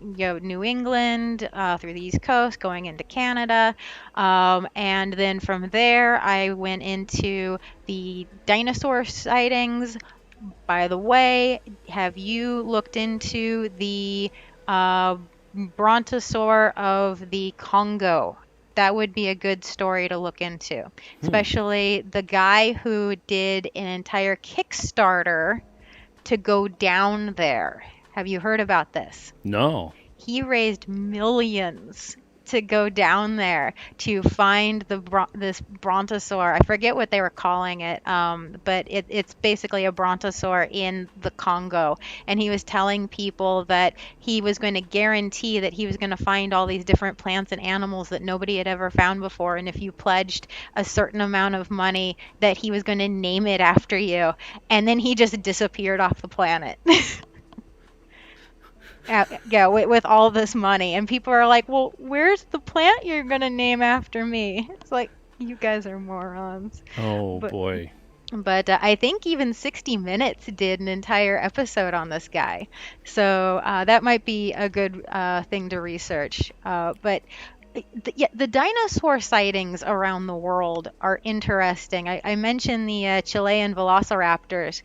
New England, through the East Coast, going into Canada. And then from there I went into the dinosaur sightings. By the way, have you looked into the brontosaur of the Congo? That would be a good story to look into, especially the guy who did an entire Kickstarter to go down there. Have you heard about this? No. He raised millions to go down there to find this brontosaur. I forget what they were calling it, but it's basically a brontosaur in the Congo. And he was telling people that he was going to guarantee that he was going to find all these different plants and animals that nobody had ever found before. And if you pledged a certain amount of money, that he was going to name it after you. And then he just disappeared off the planet. Yeah, with all this money, and people are like, "Well, where's the plant you're gonna name after me?" It's like, you guys are morons. Oh But boy. I think even 60 Minutes did an entire episode on this guy, so that might be a good thing to research. But yeah, the dinosaur sightings around the world are interesting. I mentioned the Chilean velociraptors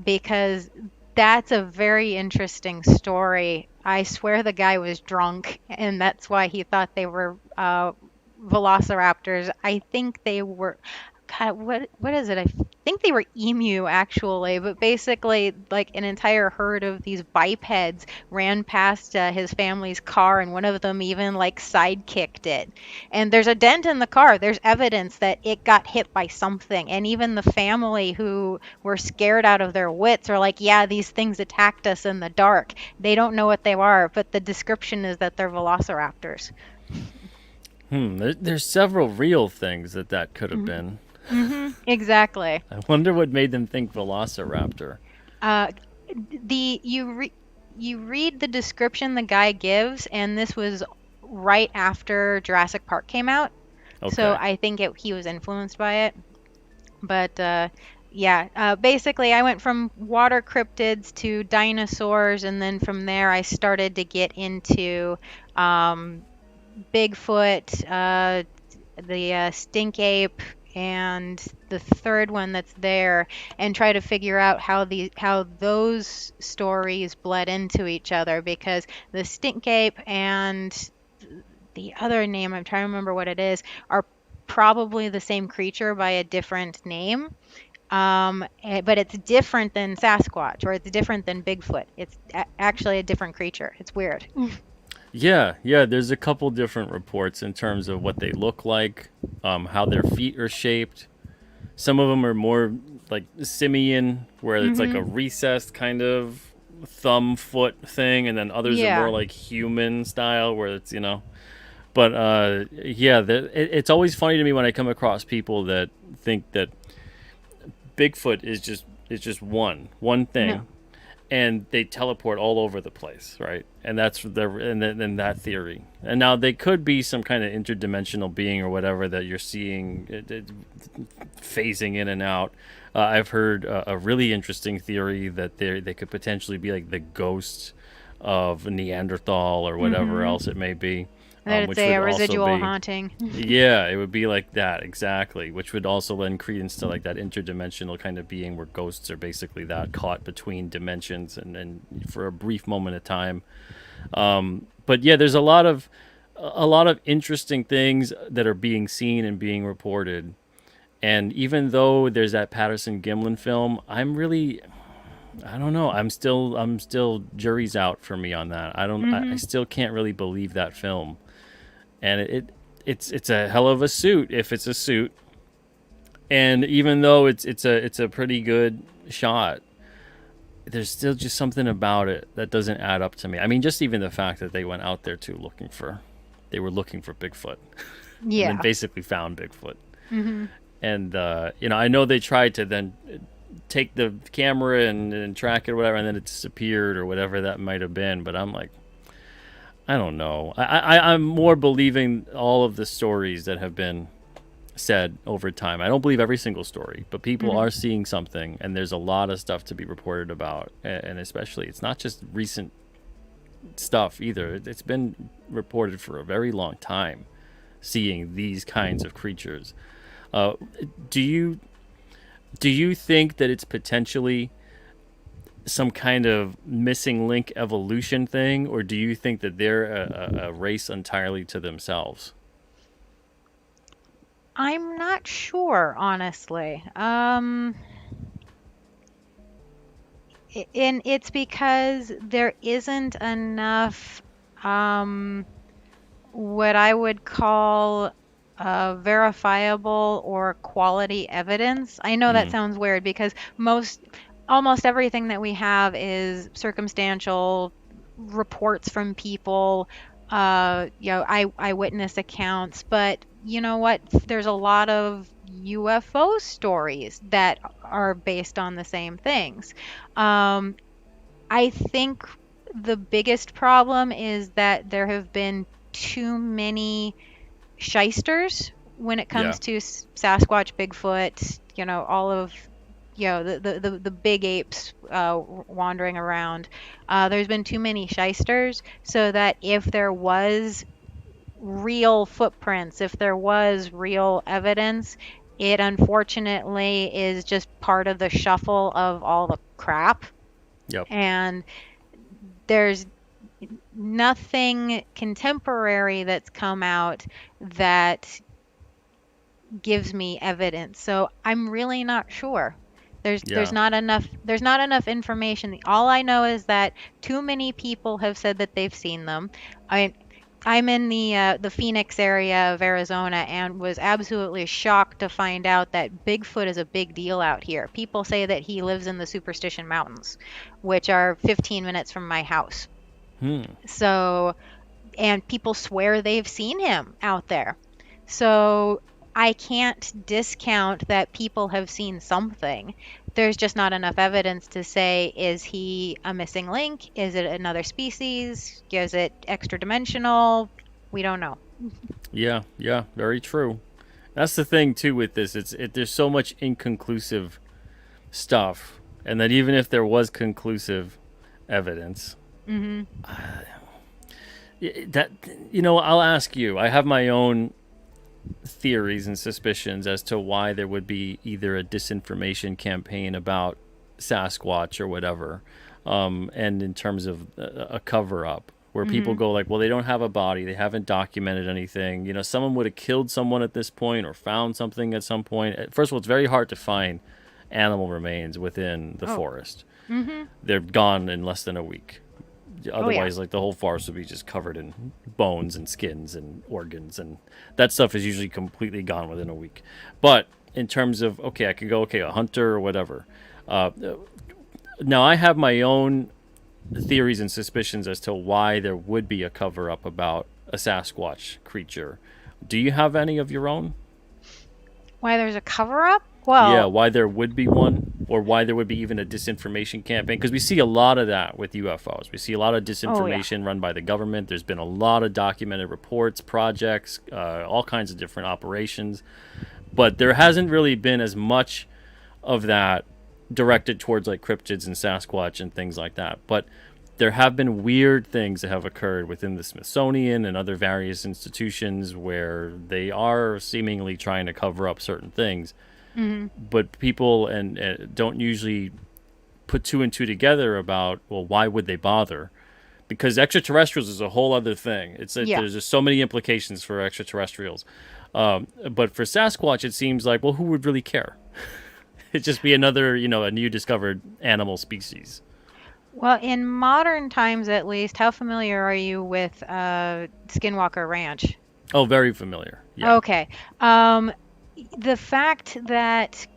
because that's a very interesting story. I swear the guy was drunk, and that's why he thought they were velociraptors. I think they were. God, what is it? I think they were emu actually, but basically like an entire herd of these bipeds ran past his family's car, and one of them even like sidekicked it. And there's a dent in the car. There's evidence that it got hit by something. And even the family who were scared out of their wits are like, yeah, these things attacked us in the dark. They don't know what they are, but the description is that they're velociraptors. There's several real things that could have been. Exactly. I wonder what made them think Velociraptor. Uh, the you read the description the guy gives, and this was right after Jurassic Park came out, so Okay. I think he was influenced by it. But yeah, basically, I went from water cryptids to dinosaurs, and then from there, I started to get into um, Bigfoot, the stink ape, and the third one that's there, and try to figure out how those stories bled into each other, because the stink ape and the other name, I'm trying to remember what it is, are probably the same creature by a different name. But it's different than Sasquatch, or it's different than Bigfoot. It's actually a different creature. It's weird. Yeah, yeah. There's a couple different reports in terms of what they look like, how their feet are shaped. Some of them are more like simian, where it's like a Hmm. recessed kind of thumb foot thing, and then others are more Yeah. like human style, where it's But yeah, it's always funny to me when I come across people that think that Bigfoot is just one thing, No. and they teleport all over the place, right? And that's and that theory. And now they could be some kind of interdimensional being or whatever that you're seeing phasing in and out. I've heard a really interesting theory that they could potentially be like the ghosts of Neanderthal or whatever Hmm. else it may be, That it's which would a also residual be haunting. yeah, it would be like that exactly, which would also lend credence to like that interdimensional kind of being where ghosts are basically that caught between dimensions and for a brief moment of time. But yeah, there's a lot of interesting things that are being seen and being reported. And even though there's that Patterson Gimlin film, I don't know. I'm still jury's out for me on that. I Hmm. still can't really believe that film. And it's a hell of a suit if it's a suit. And even though it's a pretty good shot, there's still just something about it that doesn't add up to me. I mean, just even the fact that they went out there too they were looking for Bigfoot, and then Yeah. basically found Bigfoot. Hmm. And I know they tried to then take the camera and track it or whatever, and then it disappeared or whatever that might have been. But I'm like, I don't know. I'm more believing all of the stories that have been said over time. I don't believe every single story, but people Hmm. are seeing something, and there's a lot of stuff to be reported about. And especially, it's not just recent stuff either. It's been reported for a very long time, seeing these kinds of creatures. Uh, do you do you think that it's potentially some kind of missing link evolution thing, or do you think that they're a race entirely to themselves? I'm not sure, honestly. And it's because there isn't enough, um, what I would call verifiable or quality evidence. I know that Mm, sounds weird because almost everything that we have is circumstantial reports from people, eyewitness accounts. But you know what? There's a lot of UFO stories that are based on the same things. Um, I think. the biggest problem is that there have been too many shysters when it Yeah. comes to Sasquatch, Bigfoot, all of the big apes wandering around. There's been too many shysters, so that if there was real footprints, if there was real evidence, it unfortunately is just part of the shuffle of all the crap. Yep. And there's nothing contemporary that's come out that gives me evidence. So I'm really not sure. There's Yeah. not enough information. All I know is that too many people have said that they've seen them. I I'm in the Phoenix area of Arizona and was absolutely shocked to find out that Bigfoot is a big deal out here. People say that he lives in the Superstition Mountains, which are 15 minutes from my house. Hmm. So, and people swear they've seen him out there. So I can't discount that people have seen something. There's just not enough evidence to say, is he a missing link? Is it another species? Is it extra dimensional? We don't know. Yeah. Yeah. Very true. That's the thing too with this. There's so much inconclusive stuff, and that even if there was conclusive evidence, Hmm. that I'll ask you. I have my own theories and suspicions as to why there would be either a disinformation campaign about Sasquatch or whatever, and in terms of a cover up where people Hmm. go like, well, they don't have a body, they haven't documented anything. Someone would have killed someone at this point or found something at some point. First of all, it's very hard to find animal remains within the Oh. forest. Hmm. They're gone in less than a week. Oh yeah. Otherwise, like the whole forest would be just covered in bones and skins and organs, and that stuff is usually completely gone within a week. But in terms of okay, I could go a hunter or whatever. Uh, Now I have my own theories and suspicions as to why there would be a cover up about a Sasquatch creature. Do you have any of your own? Why there's a cover up? Yeah, Well, why there would be one, or why there would be even a disinformation campaign? Because we see a lot of that with UFOs. We see a lot of oh yeah. disinformation run by the government. There's been a lot of documented reports, projects, all kinds of different operations. But there hasn't really been as much of that directed towards like cryptids and Sasquatch and things like that. But there have been weird things that have occurred within the Smithsonian and other various institutions where they are seemingly trying to cover up certain things, Hmm. but people and don't usually put two and two together about, well, why would they bother? Because extraterrestrials is a whole other thing. Yeah. There's just so many implications for extraterrestrials, but for Sasquatch it seems like, well, who would really care? It'd just be another, a new discovered animal species. Well, in modern times at least, how familiar are you with Skinwalker Ranch? Oh, very familiar. Yeah. Okay. Um, the fact that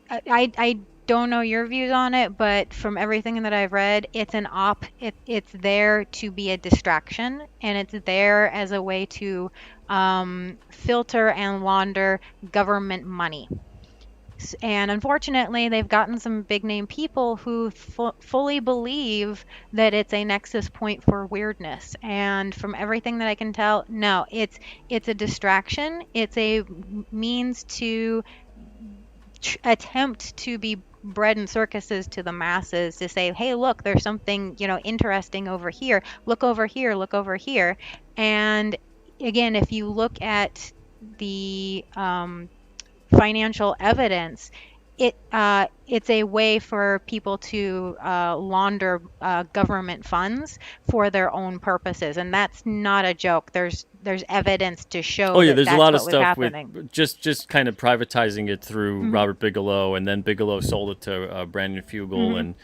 I don't know your views on it, but from everything that I've read, it's an op. It's there to be a distraction, and it's there as a way to filter and launder government money. And unfortunately, they've gotten some big name people who fully believe that it's a nexus point for weirdness. And from everything that I can tell, no, it's a distraction. It's a means to attempt to be bread and circuses to the masses to say, hey, look, there's something, interesting over here. Look over here, look over here. And again, if you look at the financial evidence, it's a way for people to launder government funds for their own purposes, and that's not a joke. There's evidence to Oh show yeah, that there's a that's lot of what was stuff happening. with just kind of privatizing it through Hmm. Robert Bigelow, and then Bigelow sold it to Brandon Fugel, Hmm. and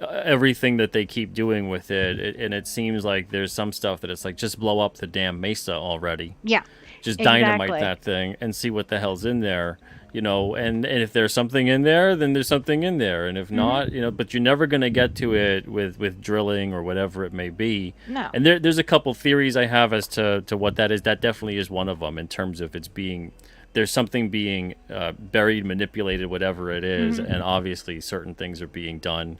everything that they keep doing with and it seems like there's some stuff that it's like, just blow up the damn mesa already, Yeah, just dynamite exactly. that thing and see what the hell's in there. And if there's something in there, then there's something in there, and if Hmm. not, but you're never going to get to it with drilling or whatever it may be. No. And there's a couple theories I have as to what that is. That definitely is one of them, in terms of it's being, there's something being buried, manipulated, whatever it is, Hmm. and obviously certain things are being done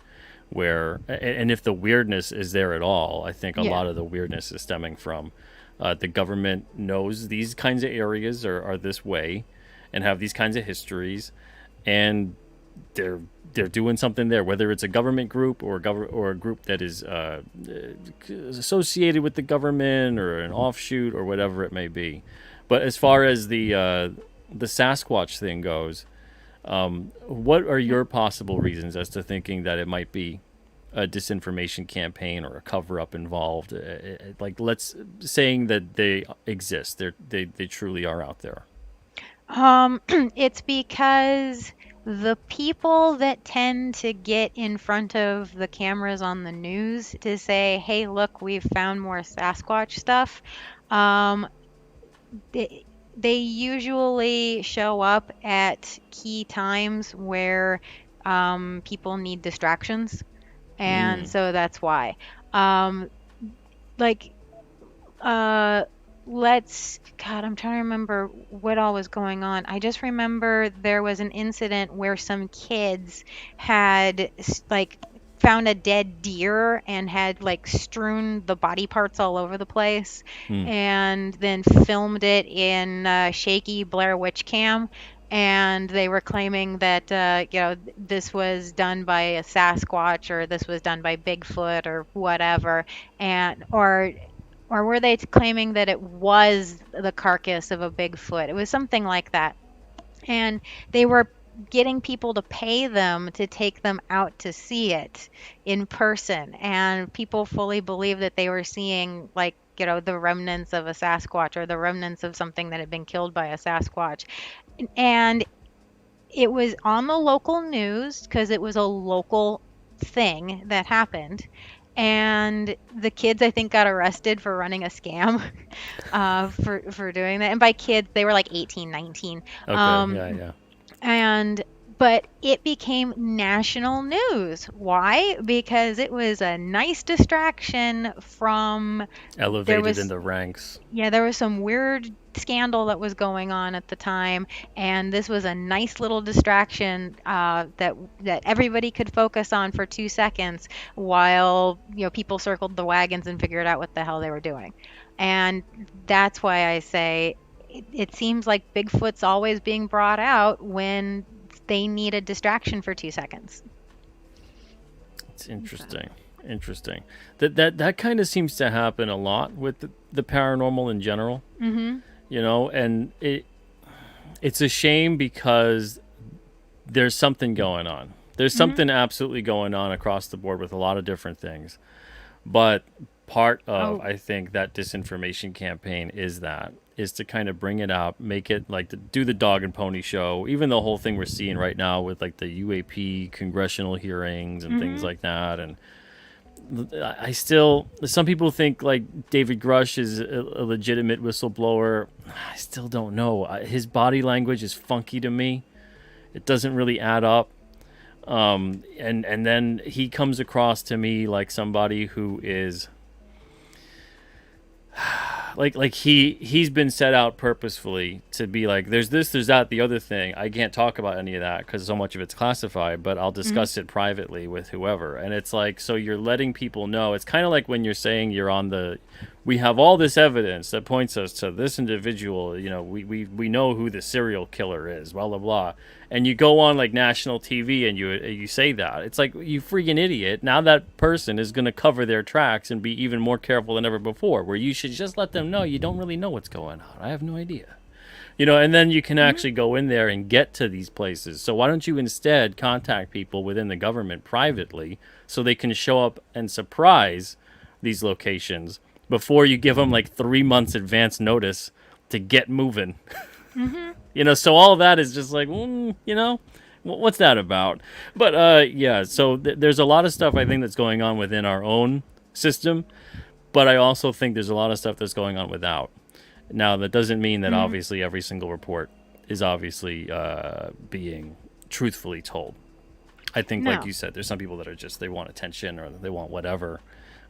where, and if the weirdness is there at all, I think a Yeah. lot of the weirdness is stemming from the government knows these kinds of areas are this way and have these kinds of histories, and they're they're doing something there, whether it's a government group or a group that is associated with the government or an offshoot or whatever it may be. But as far as the Sasquatch thing goes, what are your possible reasons as to thinking that it might be a disinformation campaign or a cover-up involved? Like, let's saying that they exist, they truly are out there. It's because the people that tend to get in front of the cameras on the news to say, "Hey, look, we've found more Sasquatch stuff," um, they usually show up at key times where people need distractions, and Mm. so that's why. Um, like uh, God, I'm trying to remember what all was going on. I just remember there was an incident where some kids had like found a dead deer and had like strewn the body parts all over the place, Mm. and then filmed it in shaky Blair Witch Cam. And they were claiming that this was done by a Sasquatch, or this was done by Bigfoot or whatever, and or were they claiming that it was the carcass of a Bigfoot? It was something like that. And they were getting people to pay them to take them out to see it in person. And people fully believed that they were seeing, like, the remnants of a Sasquatch, or the remnants of something that had been killed by a Sasquatch. And it was on the local news because it was a local thing that happened. And the kids, I think, got arrested for running a scam, for doing that. And by kids, they were like 18, 19. Okay. Yeah. Yeah. And but it became national news. Why? Because it was a nice distraction from there Elevated in was the ranks. yeah, there was some weird scandal that was going on at the time, and this was a nice little distraction that everybody could focus on for 2 seconds while people circled the wagons and figured out what the hell they were doing. And that's why I say it seems like Bigfoot's always being brought out when they need a distraction for 2 seconds. It's So, interesting. Interesting. That kind of seems to happen a lot with the paranormal in general. mhm, And it's a shame because there's something going on. There's mhm. something absolutely going on across the board with a lot of different things. But part of, Oh, I think, that disinformation campaign is to kind of bring it out, make it like do the dog and pony show, even the whole thing we're seeing right now with like the UAP congressional hearings and things mhm. like that. And I still, some people think like David Grush is a legitimate whistleblower. I still don't know. His body language is funky to me. It doesn't really add up. And then he comes across to me like somebody who is like he's been set out purposefully to be like, there's this, there's that, the other thing. I can't talk about any of that because so much of it's classified, but I'll Mhm. discuss it privately with whoever. And it's like, so you're letting people know. It's kind of like when you're saying you're on the, we have all this evidence that points us to this individual. We know who the serial killer is, blah blah blah. And you go on like national TV and you say that. It's like, you freaking idiot. Now that person is going to cover their tracks and be even more careful than ever before, where you should just let them know you don't really know what's going on. I have no idea. And then you can Mhm. actually go in there and get to these places. So why don't you instead contact people within the government privately so they can show up and surprise these locations before you give them like 3 months advance notice to get moving? Mhm. So all of that is just like, what's that about? But yeah, so there's a lot of stuff I think that's going on within our own system, but I also think there's a lot of stuff that's going on without. Now, that doesn't mean that Mhm. obviously every single report is obviously being truthfully told. I think, like No. you said, there's some people that are just, they want attention or they want whatever,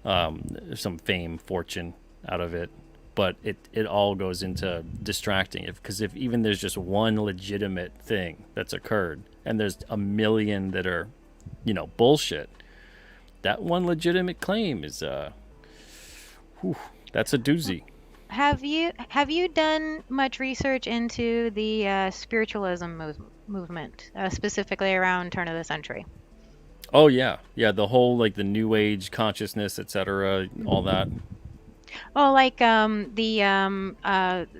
some fame, fortune out of it. But it all goes into distracting. Because if even there's just one legitimate thing that's occurred and there's a million that are, bullshit, that one legitimate claim is whew, that's a doozy. Have you done much research into the spiritualism movement, specifically around turn of the century? Oh yeah, yeah. The whole like the New Age consciousness, etc. All that. Oh, like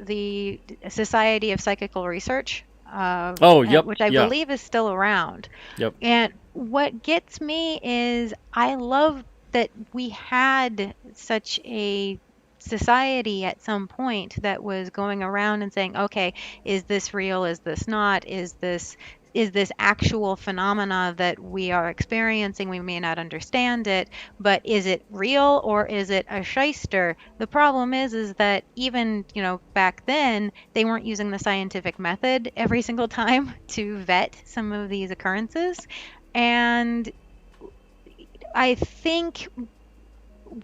the Society of Psychical Research, Oh yep, which I yeah, believe is still around. yep. And what gets me is I love that we had such a society at some point that was going around and saying, okay, is this real? Is this not? Is this actual phenomena that we are experiencing? We may not understand it, but is it real or is it a shyster? The problem is that even, back then, they weren't using the scientific method every single time to vet some of these occurrences. And I think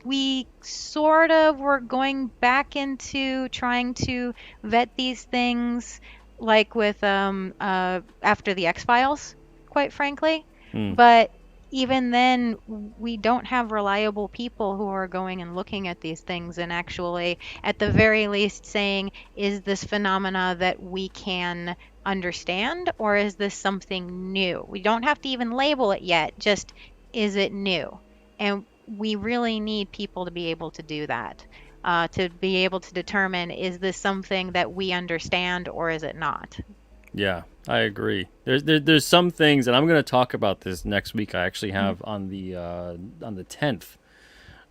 we sort of were going back into trying to vet these things, like with after the X-Files, quite frankly. Hmm. But even then, we don't have reliable people who are going and looking at these things and actually, at the very least, saying, is this phenomena that we can understand, or is this something new? We don't have to even label it yet, just, is it new? And we really need people to be able to do that, to be able to determine, is this something that we understand or is it not? Yeah, I agree. There's some things, and I'm going to talk about this next week. I actually Mhm. have on the 10th.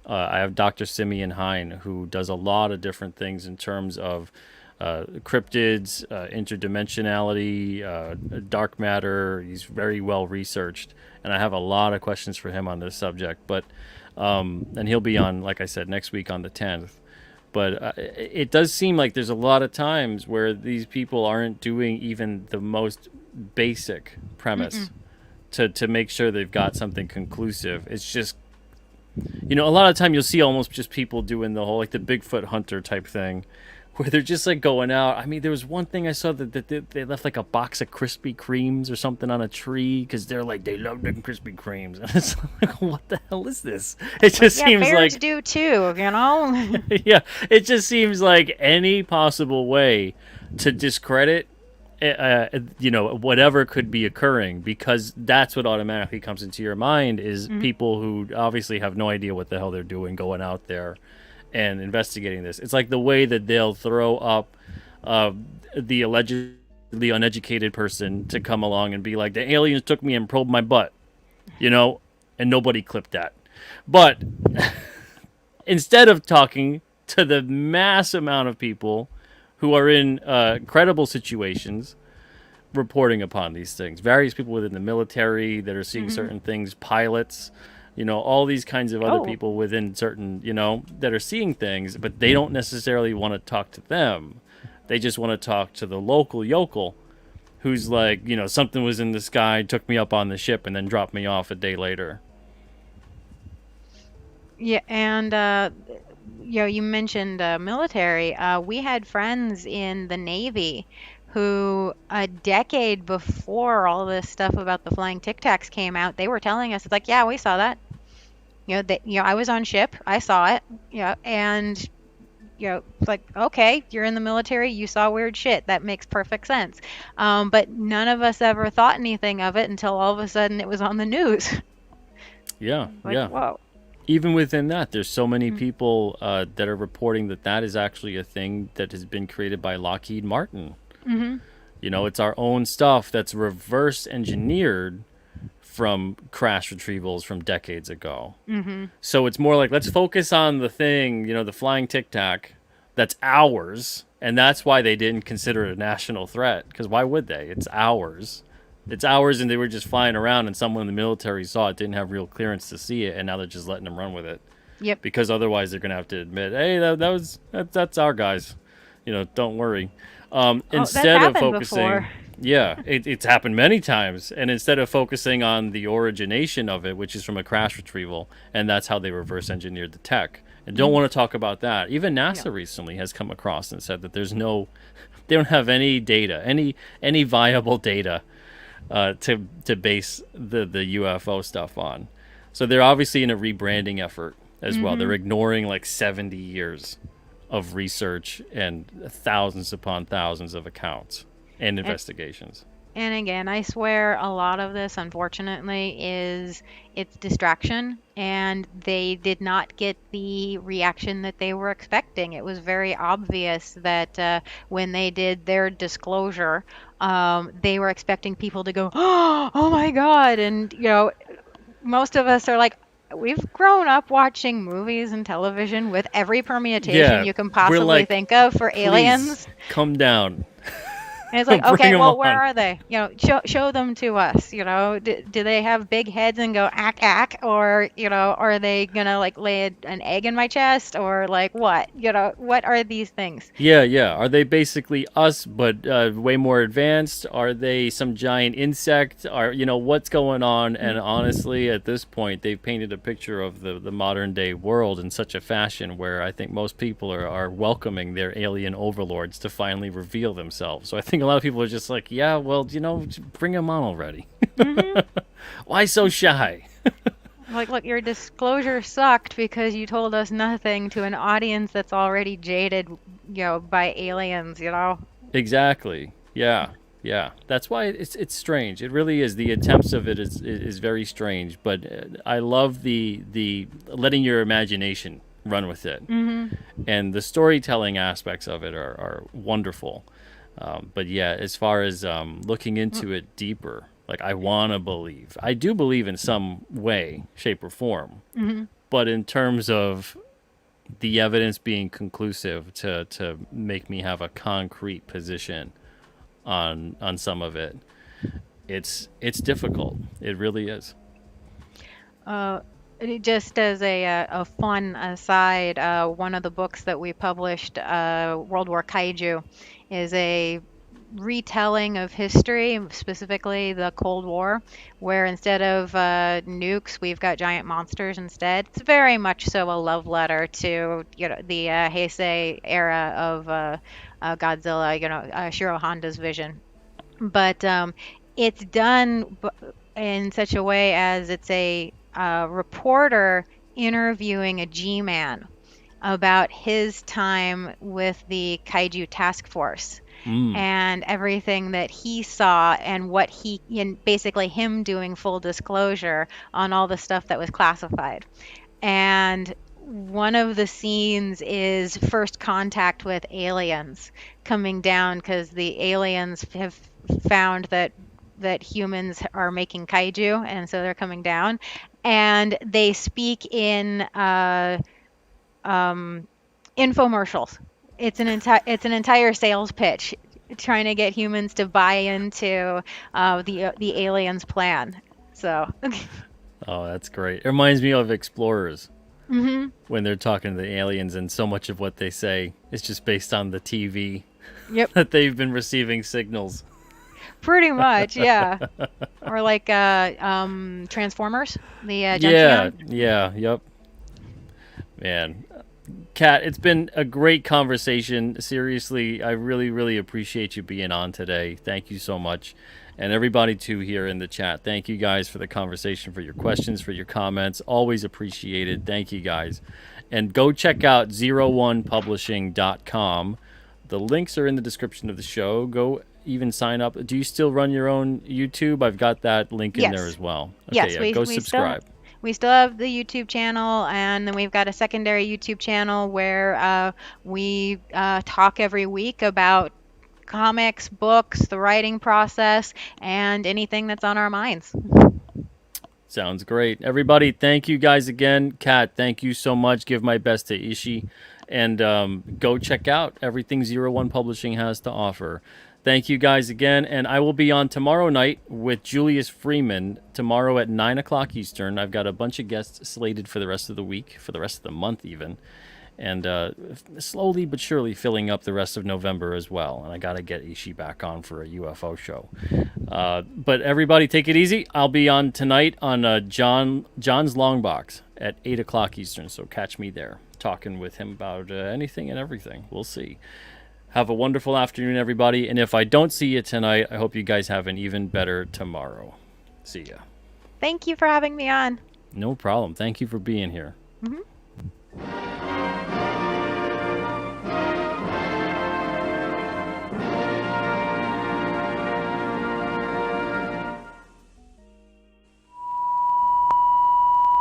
I have Dr. Simeon Hine, who does a lot of different things in terms of cryptids, interdimensionality, dark matter. He's very well researched, and I have a lot of questions for him on this subject. But and he'll be on, like I said, next week on the 10th. But it does seem like there's a lot of times where these people aren't doing even the most basic premise Mm-mm. to make sure they've got something conclusive. It's just, a lot of time you'll see almost just people doing the whole like the Bigfoot hunter type thing, where they're just like going out. I mean, there was one thing I saw that they left like a box of Krispy Kremes or something on a tree because they're like they love them Krispy Kremes, and it's like, what the hell is this? It Like, just yeah, seems bears like, do too. yeah, it just seems like any possible way to discredit whatever could be occurring, because that's what automatically comes into your mind is Mhm. people who obviously have no idea what the hell they're doing going out there and investigating this. It's like the way that they'll throw up uh, the allegedly uneducated person to come along and be like, the aliens took me and probed my butt, and nobody clipped that. But instead of talking to the mass amount of people who are in credible situations reporting upon these things, various people within the military that are seeing Mhm. certain things, pilots, all these kinds of other Oh, people within certain, that are seeing things, but they don't necessarily want to talk to them. They just want to talk to the local yokel who's like, something was in the sky, took me up on the ship, and then dropped me off a day later. yeah, and you mentioned military. We had friends in the Navy who, a decade before all this stuff about the flying Tic Tacs came out, they were telling us, it's like, yeah, we saw that. I was on ship, I saw it. And it's like, okay, you're in the military, you saw weird shit. That makes perfect sense. But none of us ever thought anything of it until all of a sudden it was on the news. Yeah, Like, yeah. whoa. Even within that, there's so many Mm. people that are reporting that that is actually a thing that has been created by Lockheed Martin. Mm-hmm. It's our own stuff that's reverse engineered from crash retrievals from decades ago. Mm-hmm. So it's more like, let's focus on the thing, the flying tic tac that's ours. And that's why they didn't consider it a national threat. Because why would they? It's ours. It's ours, and they were just flying around, and someone in the military saw it, didn't have real clearance to see it, and now they're just letting them run with it. Yep. Because otherwise, they're gonna have to admit, hey, that's our guys. Don't worry. Oh, that's Instead of happened focusing, before. yeah, it's happened many times, and instead of focusing on the origination of it, which is from a crash retrieval, and that's how they reverse engineered the tech, and don't Mm. want to talk about that. Even Yeah. NASA recently has come across and said that they don't have any data, any viable data to base the UFO stuff on. So they're obviously in a rebranding effort as well. They're Mm-hmm. ignoring like 70 years of research and thousands upon thousands of accounts and And investigations. and again, I swear a lot of this, unfortunately, is it's distraction, and they did not get the reaction that they were expecting. It was very obvious that when they did their disclosure, they were expecting people to go, "Oh my God!" And most of us are like, we've grown up watching movies and television with every permutation Yeah, you can we're possibly like, think of for please aliens. come down. And it's like, Bring okay, them well, where on. are they? Show them to us. Do they have big heads and go ack ack, or are they gonna like lay an egg in my chest, or like what? What are these things? Yeah, yeah. Are they basically us, but way more advanced? Are they some giant insect? What's going on? And honestly, at this point, they've painted a picture of the modern day world in such a fashion where I think most people are welcoming their alien overlords to finally reveal themselves. So I think a lot of people are just like, yeah, well, bring them on already. Hmm. Why so shy? Like, look, your disclosure sucked because you told us nothing to an audience that's already jaded, by aliens. Exactly. Yeah. Yeah. That's why it's strange. It really is. The attempts of it is very strange, but I love the letting your imagination run with it. Hmm. And the storytelling aspects of it are wonderful. But yeah, as far as looking into it deeper, like I want to believe. I do believe in some way, shape or form. Hmm. But in terms of the evidence being conclusive to make me have a concrete position on some of it, it's difficult. It really is. Uh, just as a fun aside, one of the books that we published, World War Kaiju, is a retelling of history, specifically the Cold War, where instead of nukes, we've got giant monsters instead. It's very much so a love letter to the Heisei era of Godzilla, Shiro Honda's vision. But it's done in such a way as it's a reporter interviewing a G-man about his time with the Kaiju Task Force Mm. and everything that he saw, and what basically him doing full disclosure on all the stuff that was classified. And one of the scenes is first contact with aliens coming down, because the aliens have found that humans are making kaiju, and so they're coming down, and they speak in um, infomercials. It's an entire sales pitch trying to get humans to buy into the aliens plan. So, Oh, that's great. It reminds me of Explorers hmm, when they're talking to the aliens, and so much of what they say is just based on the TV yep, that they've been receiving signals. pretty much, yeah. Or like Transformers, the Yeah, Junkion. yeah, yep. Man, Kat, it's been a great conversation. Seriously, I really, really appreciate you being on today. Thank you so much. And everybody, too, here in the chat. Thank you guys for the conversation, for your questions, for your comments. Always appreciated. Thank you guys. And go check out 01publishing.com. The links are in the description of the show. Go even sign up. Do you still run your own YouTube? I've got that link in there Yes, as well. Okay, yes, yeah, we go we still subscribe. we still have the YouTube channel, and then we've got a secondary YouTube channel where we talk every week about comics, books, the writing process, and anything that's on our minds. Sounds great. Everybody, thank you guys again. Kat, thank you so much. Give my best to Ishi. And go check out everything 01 Publishing has to offer. Thank you guys again. And I will be on tomorrow night with Julius Freeman, tomorrow at 9 o'clock Eastern. I've got a bunch of guests slated for the rest of the week, for the rest of the month even. And slowly but surely filling up the rest of November as well. And I got to get Ishi back on for a UFO show. But everybody, take it easy. I'll be on tonight on John's Long Box at 8 o'clock Eastern. So catch me there, talking with him about anything and everything. We'll see. Have a wonderful afternoon, everybody. And if I don't see you tonight, I hope you guys have an even better tomorrow. See ya. Thank you for having me on. No problem. Thank you for being here. Mhm.